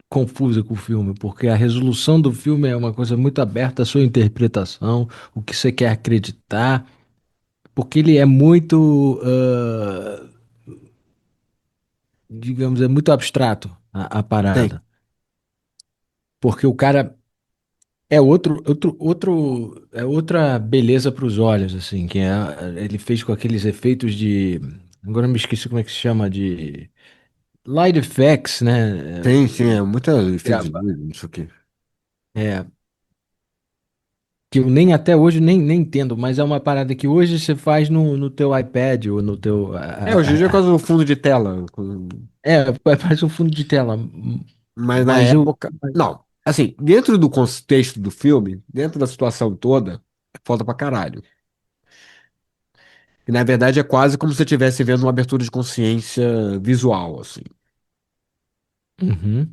confusa com o filme, porque a resolução do filme é uma coisa muito aberta à sua interpretação, o que você quer acreditar, porque ele é muito, digamos, é muito abstrato a Tem. parada. Porque o cara é é outra beleza para os olhos, assim, ele fez com aqueles efeitos de, agora eu me esqueci como é que se chama, de light effects, né? Tem, sim, é muita efeito de Grava- luz, não sei o quê. É, que eu nem até hoje nem entendo, mas é uma parada que hoje você faz no teu iPad ou no teu. Hoje em dia é quase um fundo de tela. Parece um fundo de tela. Mas na Mas o. época. Não. Assim, dentro do contexto do filme, dentro da situação toda, é foda pra caralho. E na verdade é quase como se você estivesse vendo uma abertura de consciência visual, assim. Uhum.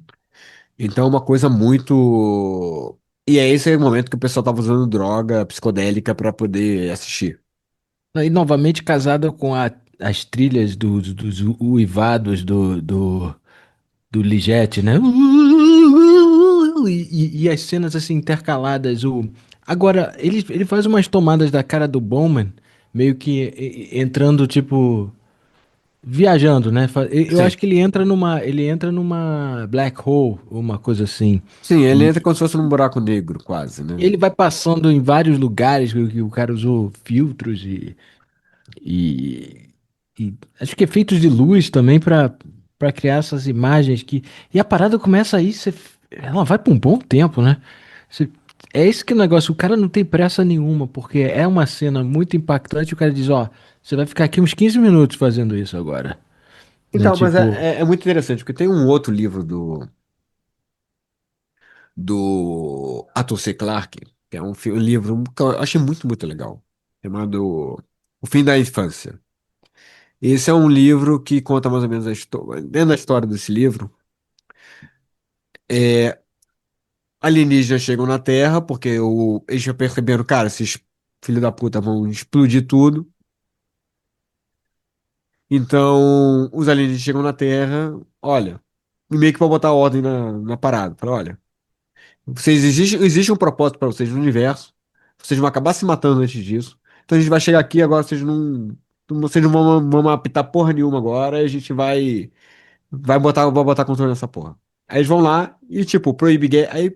Então é uma coisa muito. E é esse o momento que o pessoal tava usando droga psicodélica pra poder assistir. E novamente casada com as trilhas dos uivados do Ligeti, né? E as cenas assim intercaladas. Agora, ele faz umas tomadas da cara do Bowman, meio que entrando, tipo, viajando, né? Eu Sim. acho que ele entra numa black hole, uma coisa assim. Sim, ele E entra como se fosse num buraco negro, quase, né? ele vai passando em vários lugares que o cara usou filtros e, e acho que efeitos de luz também para criar essas imagens que e a parada começa aí, ela vai por um bom tempo, né? Você- é esse que é o negócio, o cara não tem pressa nenhuma, porque é uma cena muito impactante, o cara diz, ó, você vai ficar aqui uns 15 minutos fazendo isso agora, né? Então, mas Tipo, é muito interessante, porque tem um outro livro do Arthur C. Clarke, que é um livro que eu achei muito, muito legal, chamado O Fim da Infância. Esse é um livro que conta mais ou menos a história. Dentro da história desse livro, é, alienígenas chegam na Terra, porque eles já perceberam, cara, esses filhos da puta vão explodir tudo. Então, os alienígenas chegam na Terra, olha, e meio que pra botar ordem na parada. Fala, olha, existe um propósito para vocês no universo. Vocês vão acabar se matando antes disso. Então a gente vai chegar aqui agora, vocês não vão apitar porra nenhuma agora. E a gente vai botar controle nessa porra. Aí eles vão lá e, tipo, proíbe aí,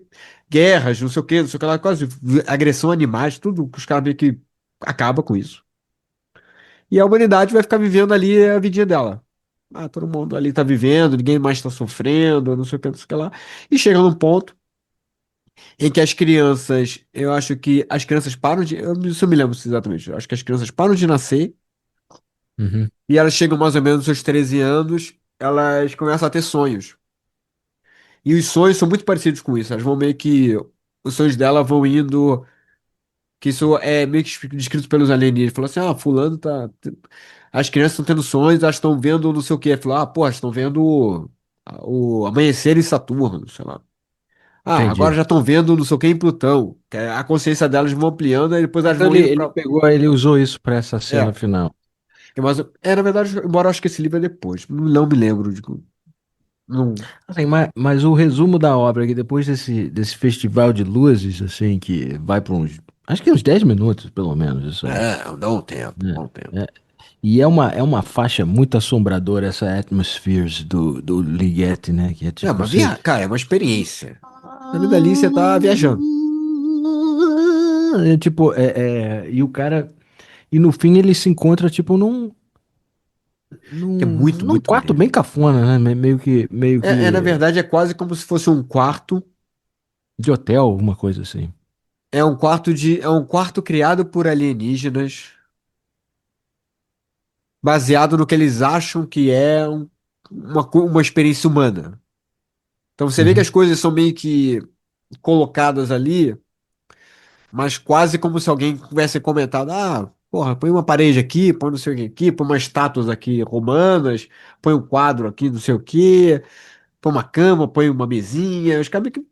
guerras, não sei o que lá, quase agressão a animais, tudo que os caras meio que acaba com isso. E a humanidade vai ficar vivendo ali a vidinha dela. Ah, todo mundo ali tá vivendo, ninguém mais tá sofrendo, não sei o que, não sei o que lá. E chega num ponto em que as crianças, eu acho que as crianças param de, isso eu me lembro exatamente, eu acho que as crianças param de nascer uhum, e elas chegam mais ou menos aos 13 anos, elas começam a ter sonhos. E os sonhos são muito parecidos com isso, elas vão meio que, os sonhos dela vão indo, que isso é meio que descrito pelos alienígenas, falou assim, fulano tá, as crianças estão tendo sonhos, elas estão vendo não sei o quê, falou, pô, elas estão vendo o amanhecer em Saturno, sei lá. Agora entendi. já estão vendo não sei o que em Plutão. Que a consciência delas vão ampliando, e depois elas Então vão indo pra. ele usou isso pra essa cena É. final. Na verdade, embora eu acho que esse livro é depois. Não me lembro de. Não. Assim, mas o resumo da obra é que depois desse festival de luzes, assim, que vai por uns, acho que uns 10 minutos, pelo menos, isso aí, Dá um tempo, né? dá um tempo. É, e é uma faixa muito assombradora, essa Atmospheres do Ligeti, né? Que é tipo, Mas você... cara, é uma experiência. Ali dali você tá viajando. É, tipo, e o cara... E no fim ele se encontra, tipo, Que é muito, num muito quarto maneiro. bem cafona, né? Meio Na que verdade, é quase como se fosse um quarto. de hotel, alguma coisa assim. É um quarto criado por alienígenas, baseado no que eles acham que é. uma experiência humana. Então você vê que as Uhum. coisas são meio que colocadas ali, mas quase como se alguém tivesse comentado: ah, porra, põe uma parede aqui, põe não sei o que aqui, põe umas estátuas aqui romanas, põe um quadro aqui, não sei o quê, põe uma cama, põe uma mesinha. Os caras meio que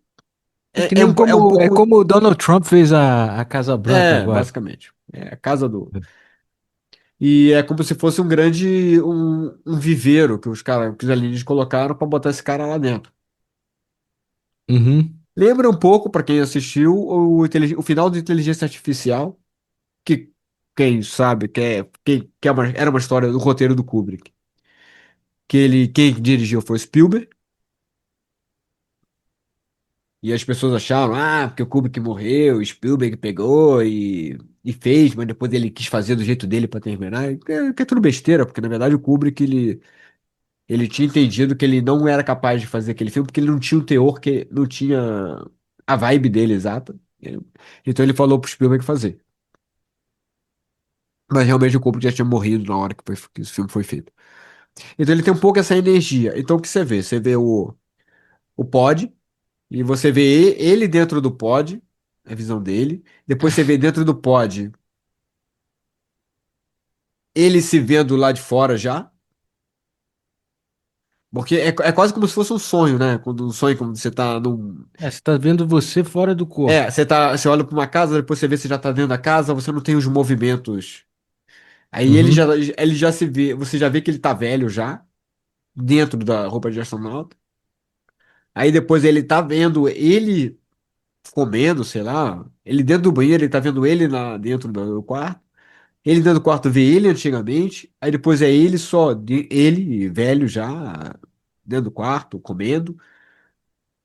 É que é nem é um é pouco. como o Donald Trump fez a Casa Branca É, agora. basicamente. É a casa do. E é como se fosse um grande um viveiro que os caras, que os alienígenas colocaram para botar esse cara lá dentro. Uhum. Lembra um pouco, para quem assistiu, o final de Inteligência Artificial, que quem sabe que era uma história do roteiro do Kubrick. Quem dirigiu foi Spielberg, e as pessoas acharam, ah, porque o Kubrick morreu, o Spielberg pegou e fez, mas depois ele quis fazer do jeito dele para terminar. Que é tudo besteira, porque na verdade o Kubrick ele tinha entendido que ele não era capaz de fazer aquele filme porque ele não tinha o teor, que não tinha a vibe dele exata. Então ele falou pro Spielberg fazer. Mas realmente o Kubrick já tinha morrido na hora que esse filme foi feito. Então ele tem um pouco essa energia. Então o que você vê? Você vê o pod, e você vê ele dentro do pod, a visão dele. Depois você vê dentro do pod ele se vendo lá de fora já. Porque é quase como se fosse um sonho, né? Quando um sonho, como você tá num. É, você tá vendo você fora do É, corpo. você olha para uma casa, depois você vê se já tá dentro da casa, você não tem os movimentos. Aí Uhum. ele já se vê, você já vê que ele tá velho já, dentro da roupa de astronauta. Aí depois ele tá vendo ele comendo, sei lá, ele dentro do banheiro, ele tá vendo ele dentro do quarto. Ele dentro do quarto vê ele antigamente, aí depois é ele só, ele velho já, dentro do quarto, comendo.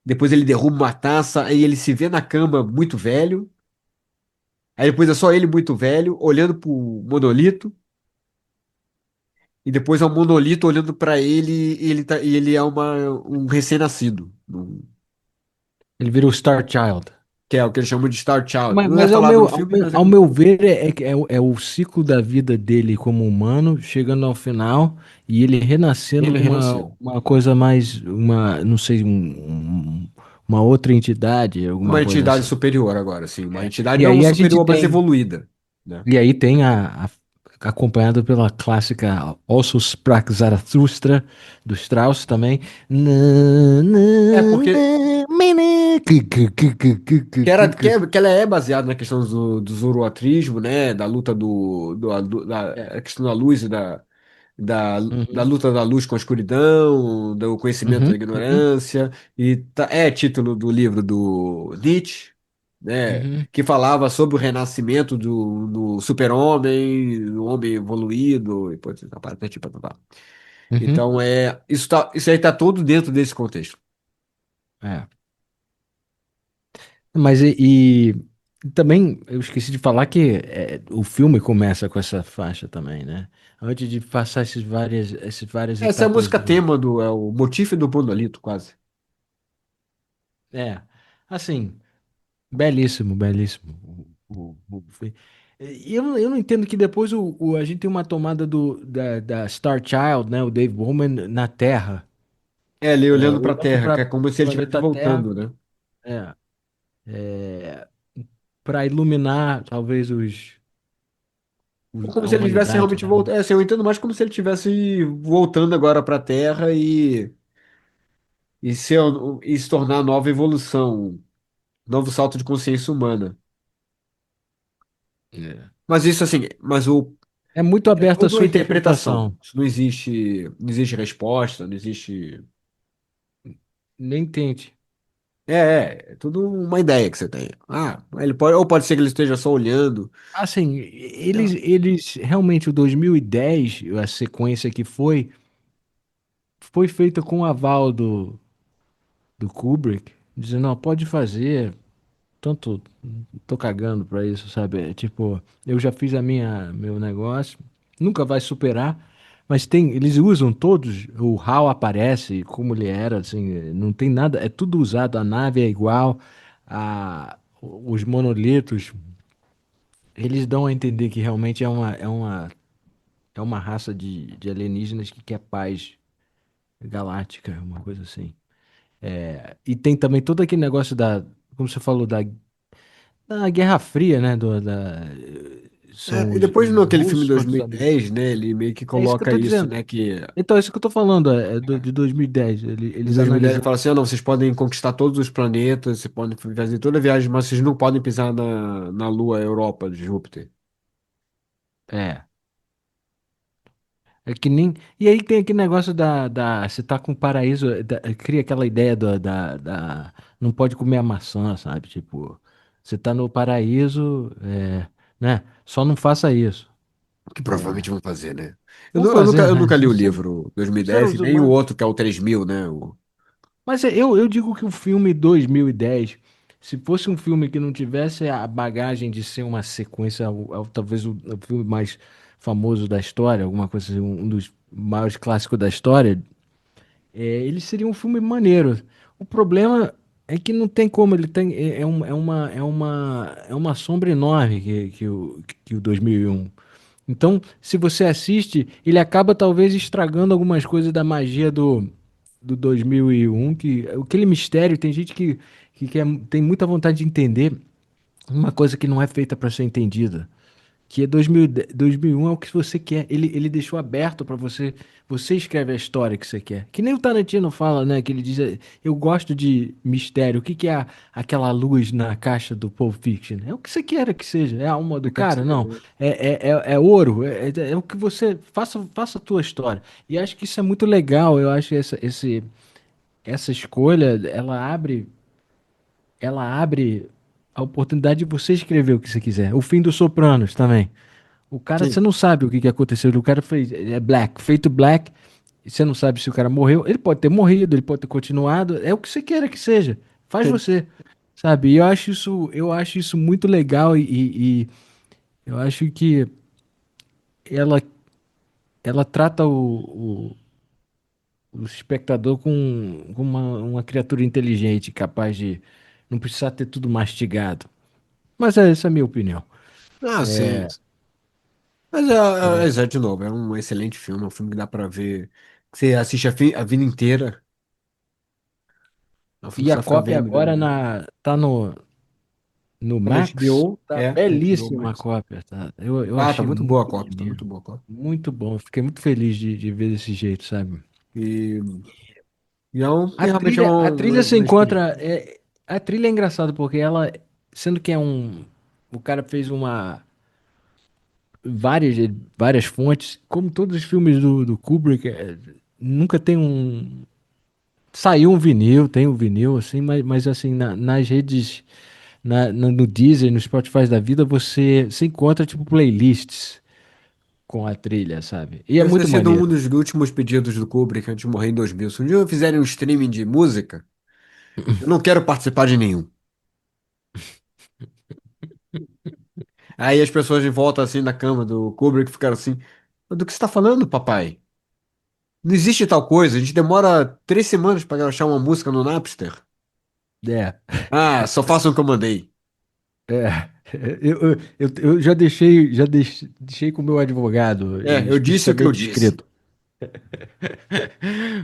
Depois ele derruba uma taça, aí ele se vê na cama muito velho. Aí depois é só ele muito velho, olhando pro monolito. E depois é o monolito olhando pra ele e ele é um recém-nascido. Ele vira o Star Child. Que é o que eles chamam de Star Child. Não é Mas falado no filme, mas é ao como. meu ver, é o ciclo da vida dele como humano, chegando ao final, e ele renascendo Ele com renascendo. uma coisa mais, não sei, uma outra entidade, alguma Uma coisa entidade assim. superior agora, sim. Uma É. entidade E não aí a gente superior, mas tem, evoluída. Né? e aí tem acompanhado pela clássica Ossos pra Zarathustra, do Strauss também. Nã, É, nã, porque nã, menã, que ela é baseada na questão do zoroatrismo, né? Da luta É. a questão da luz e da Uhum, luta da luz com a escuridão, do conhecimento da uhum, uhum, ignorância, e é título do livro do Nietzsche, né, uhum. que falava sobre o renascimento do super-homem, do homem evoluído, e pô, patati patatá. Uhum. Então, isso aí está todo dentro desse contexto. É. Mas também eu esqueci de falar que o filme começa com essa faixa também, né? Antes de passar essas várias Essa é a etapas música do. tema é o motivo do monolito, quase. É. Assim, belíssimo, belíssimo. Eu não entendo que depois a gente tem uma tomada da Star Child, né? O Dave Bowman na Terra, É, ali olhando para a olhando Terra, que para é como o se ele estivesse planeta Terra. voltando, né? É. É, para iluminar talvez Ou como a se ele estivesse humanidade, realmente né? voltando. É, assim, eu entendo mais como se ele estivesse voltando agora para a Terra e se tornar nova evolução, novo salto de consciência humana. É. Mas isso assim, É muito é aberto à tudo uma sua interpretação. interpretação. Isso não existe resposta, não existe. Nem tente. É tudo uma ideia que você tem. Ah, ele pode, ou pode ser que ele esteja só olhando. Assim, É, eles realmente, o 2010, a sequência que foi feita com o aval do Kubrick, dizendo, não, pode fazer, tanto tô cagando pra isso, sabe? É, tipo, eu já fiz meu negócio, nunca vai superar, mas eles usam todos, o HAL aparece como ele era, assim, não tem nada, é tudo usado, a nave é igual, os monolitos, eles dão a entender que realmente é uma raça de alienígenas que quer paz Galáctica, uma coisa assim. E tem também todo aquele negócio da, como você falou, da Guerra Fria, né? São E depois os naquele filme russos de contra os americanos. 2010, né, ele meio que É isso que eu coloca tô isso, dizendo. né, que Então, é isso que eu tô falando, de 2010. em Eles 2010 ele analisando. fala assim, ah, não, vocês podem conquistar todos os planetas, vocês podem fazer toda a viagem, mas vocês não podem pisar na Lua, Europa, de Júpiter. É. É que nem. E aí tem aquele negócio você tá com o paraíso, cria aquela ideia não pode comer a maçã, sabe? Tipo, você tá no paraíso, né? Só não faça isso. Que É. provavelmente vão fazer, né? Vão fazer, Eu né? nunca li o Ser- livro Seres 2010, nem o humanos. outro, que é o 3000, né? Mas eu digo que o filme 2010, se fosse um filme que não tivesse a bagagem de ser uma sequência, talvez o filme mais famoso da história, alguma coisa assim, um dos maiores clássicos da história. Ele seria um filme maneiro. O problema é que não tem como, ele tem, é uma sombra enorme que o 2001. Então, se você assiste, ele acaba talvez estragando algumas coisas da magia do 2001, que aquele mistério, tem gente que tem muita vontade de entender uma coisa que não é feita para ser entendida. Que é 2001 é o que você quer. Ele deixou aberto para você. Você escreve a história que você quer. Que nem o Tarantino fala, né? Que ele diz: eu gosto de mistério. O que que é aquela luz na caixa do Pulp Fiction? É o que você quer que seja. É a alma do Você quer que cara? seja, Não. né? É ouro. É o que você. Faça a tua história. E acho que isso é muito legal. Eu acho que essa escolha, ela abre a oportunidade de você escrever o que você quiser. O fim dos Sopranos também. O cara, você Sim, não sabe o que que aconteceu. O cara fez, Black, feito Black, e você não sabe se o cara morreu. Ele pode ter morrido, ele pode ter continuado. É o que você queira que seja. Faz sim. você, sabe? E eu acho isso muito legal e eu acho que ela, ela trata o espectador com uma criatura inteligente, capaz de não precisar ter tudo mastigado. Mas essa é a minha opinião. Ah, sim. Mas de novo, é um excelente filme, é um filme que dá pra ver, que você assiste a vida inteira. É um filme E que você a vai ficar cópia vendo, agora vendo. tá no Tá na Max, HBO, tá HBO belíssima a Max. cópia, tá? Eu Ah, tá achei muito boa a muito cópia, tá muito maneiro, boa a cópia. muito bom. Fiquei muito feliz de ver desse jeito, sabe? E, e é um, A realmente é trilha, a trilha se uma experiência. encontra, a trilha é engraçada porque ela, sendo que o cara fez várias, várias fontes, como todos os filmes do Kubrick, nunca tem saiu um vinil, tem um vinil assim, mas assim nas redes no Deezer, no Spotify da vida, você se encontra tipo playlists com a trilha, sabe? E é Deve ter muito sido um maneiro. dos últimos pedidos do Kubrick antes de morrer em 2000. Se um dia fizerem um streaming de música, eu não quero participar de nenhum. Aí as pessoas de volta assim na cama do Kubrick ficaram assim: "Mas do que você está falando, papai? Não existe tal coisa. A gente demora 3 semanas para achar uma música no Napster. É, Ah, só façam o que eu mandei. é. Eu já deixei com o meu advogado, É, eu disse o que eu especificamente disse. escrito.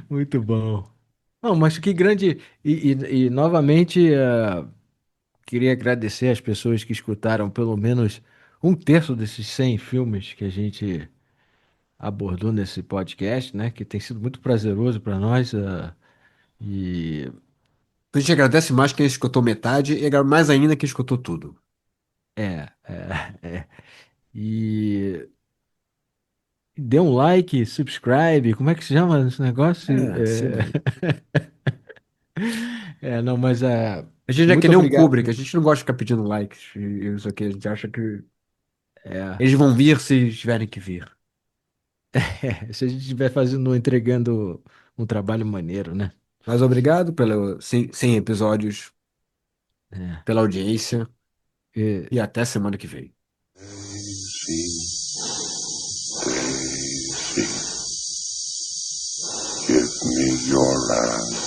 Muito bom. Não, mas que grande. E novamente, queria agradecer as pessoas que escutaram pelo menos um terço desses 100 filmes que a gente abordou nesse podcast, né? Que tem sido muito prazeroso para nós. E A gente agradece mais quem escutou metade e mais ainda quem escutou tudo. é. E dê um like, subscribe, como é que se chama esse negócio? É, sim, mãe. Não, mas A gente é que muito nem um obrigado Kubrick, a mesmo. gente não gosta de ficar pedindo likes e isso aqui. A gente acha que É, eles vão vir se tiverem que vir. se a gente estiver entregando um trabalho maneiro, né? Mas obrigado pelos 100 episódios, É, pela audiência é, e até semana que vem. Tracy, Tracy, give me your hand.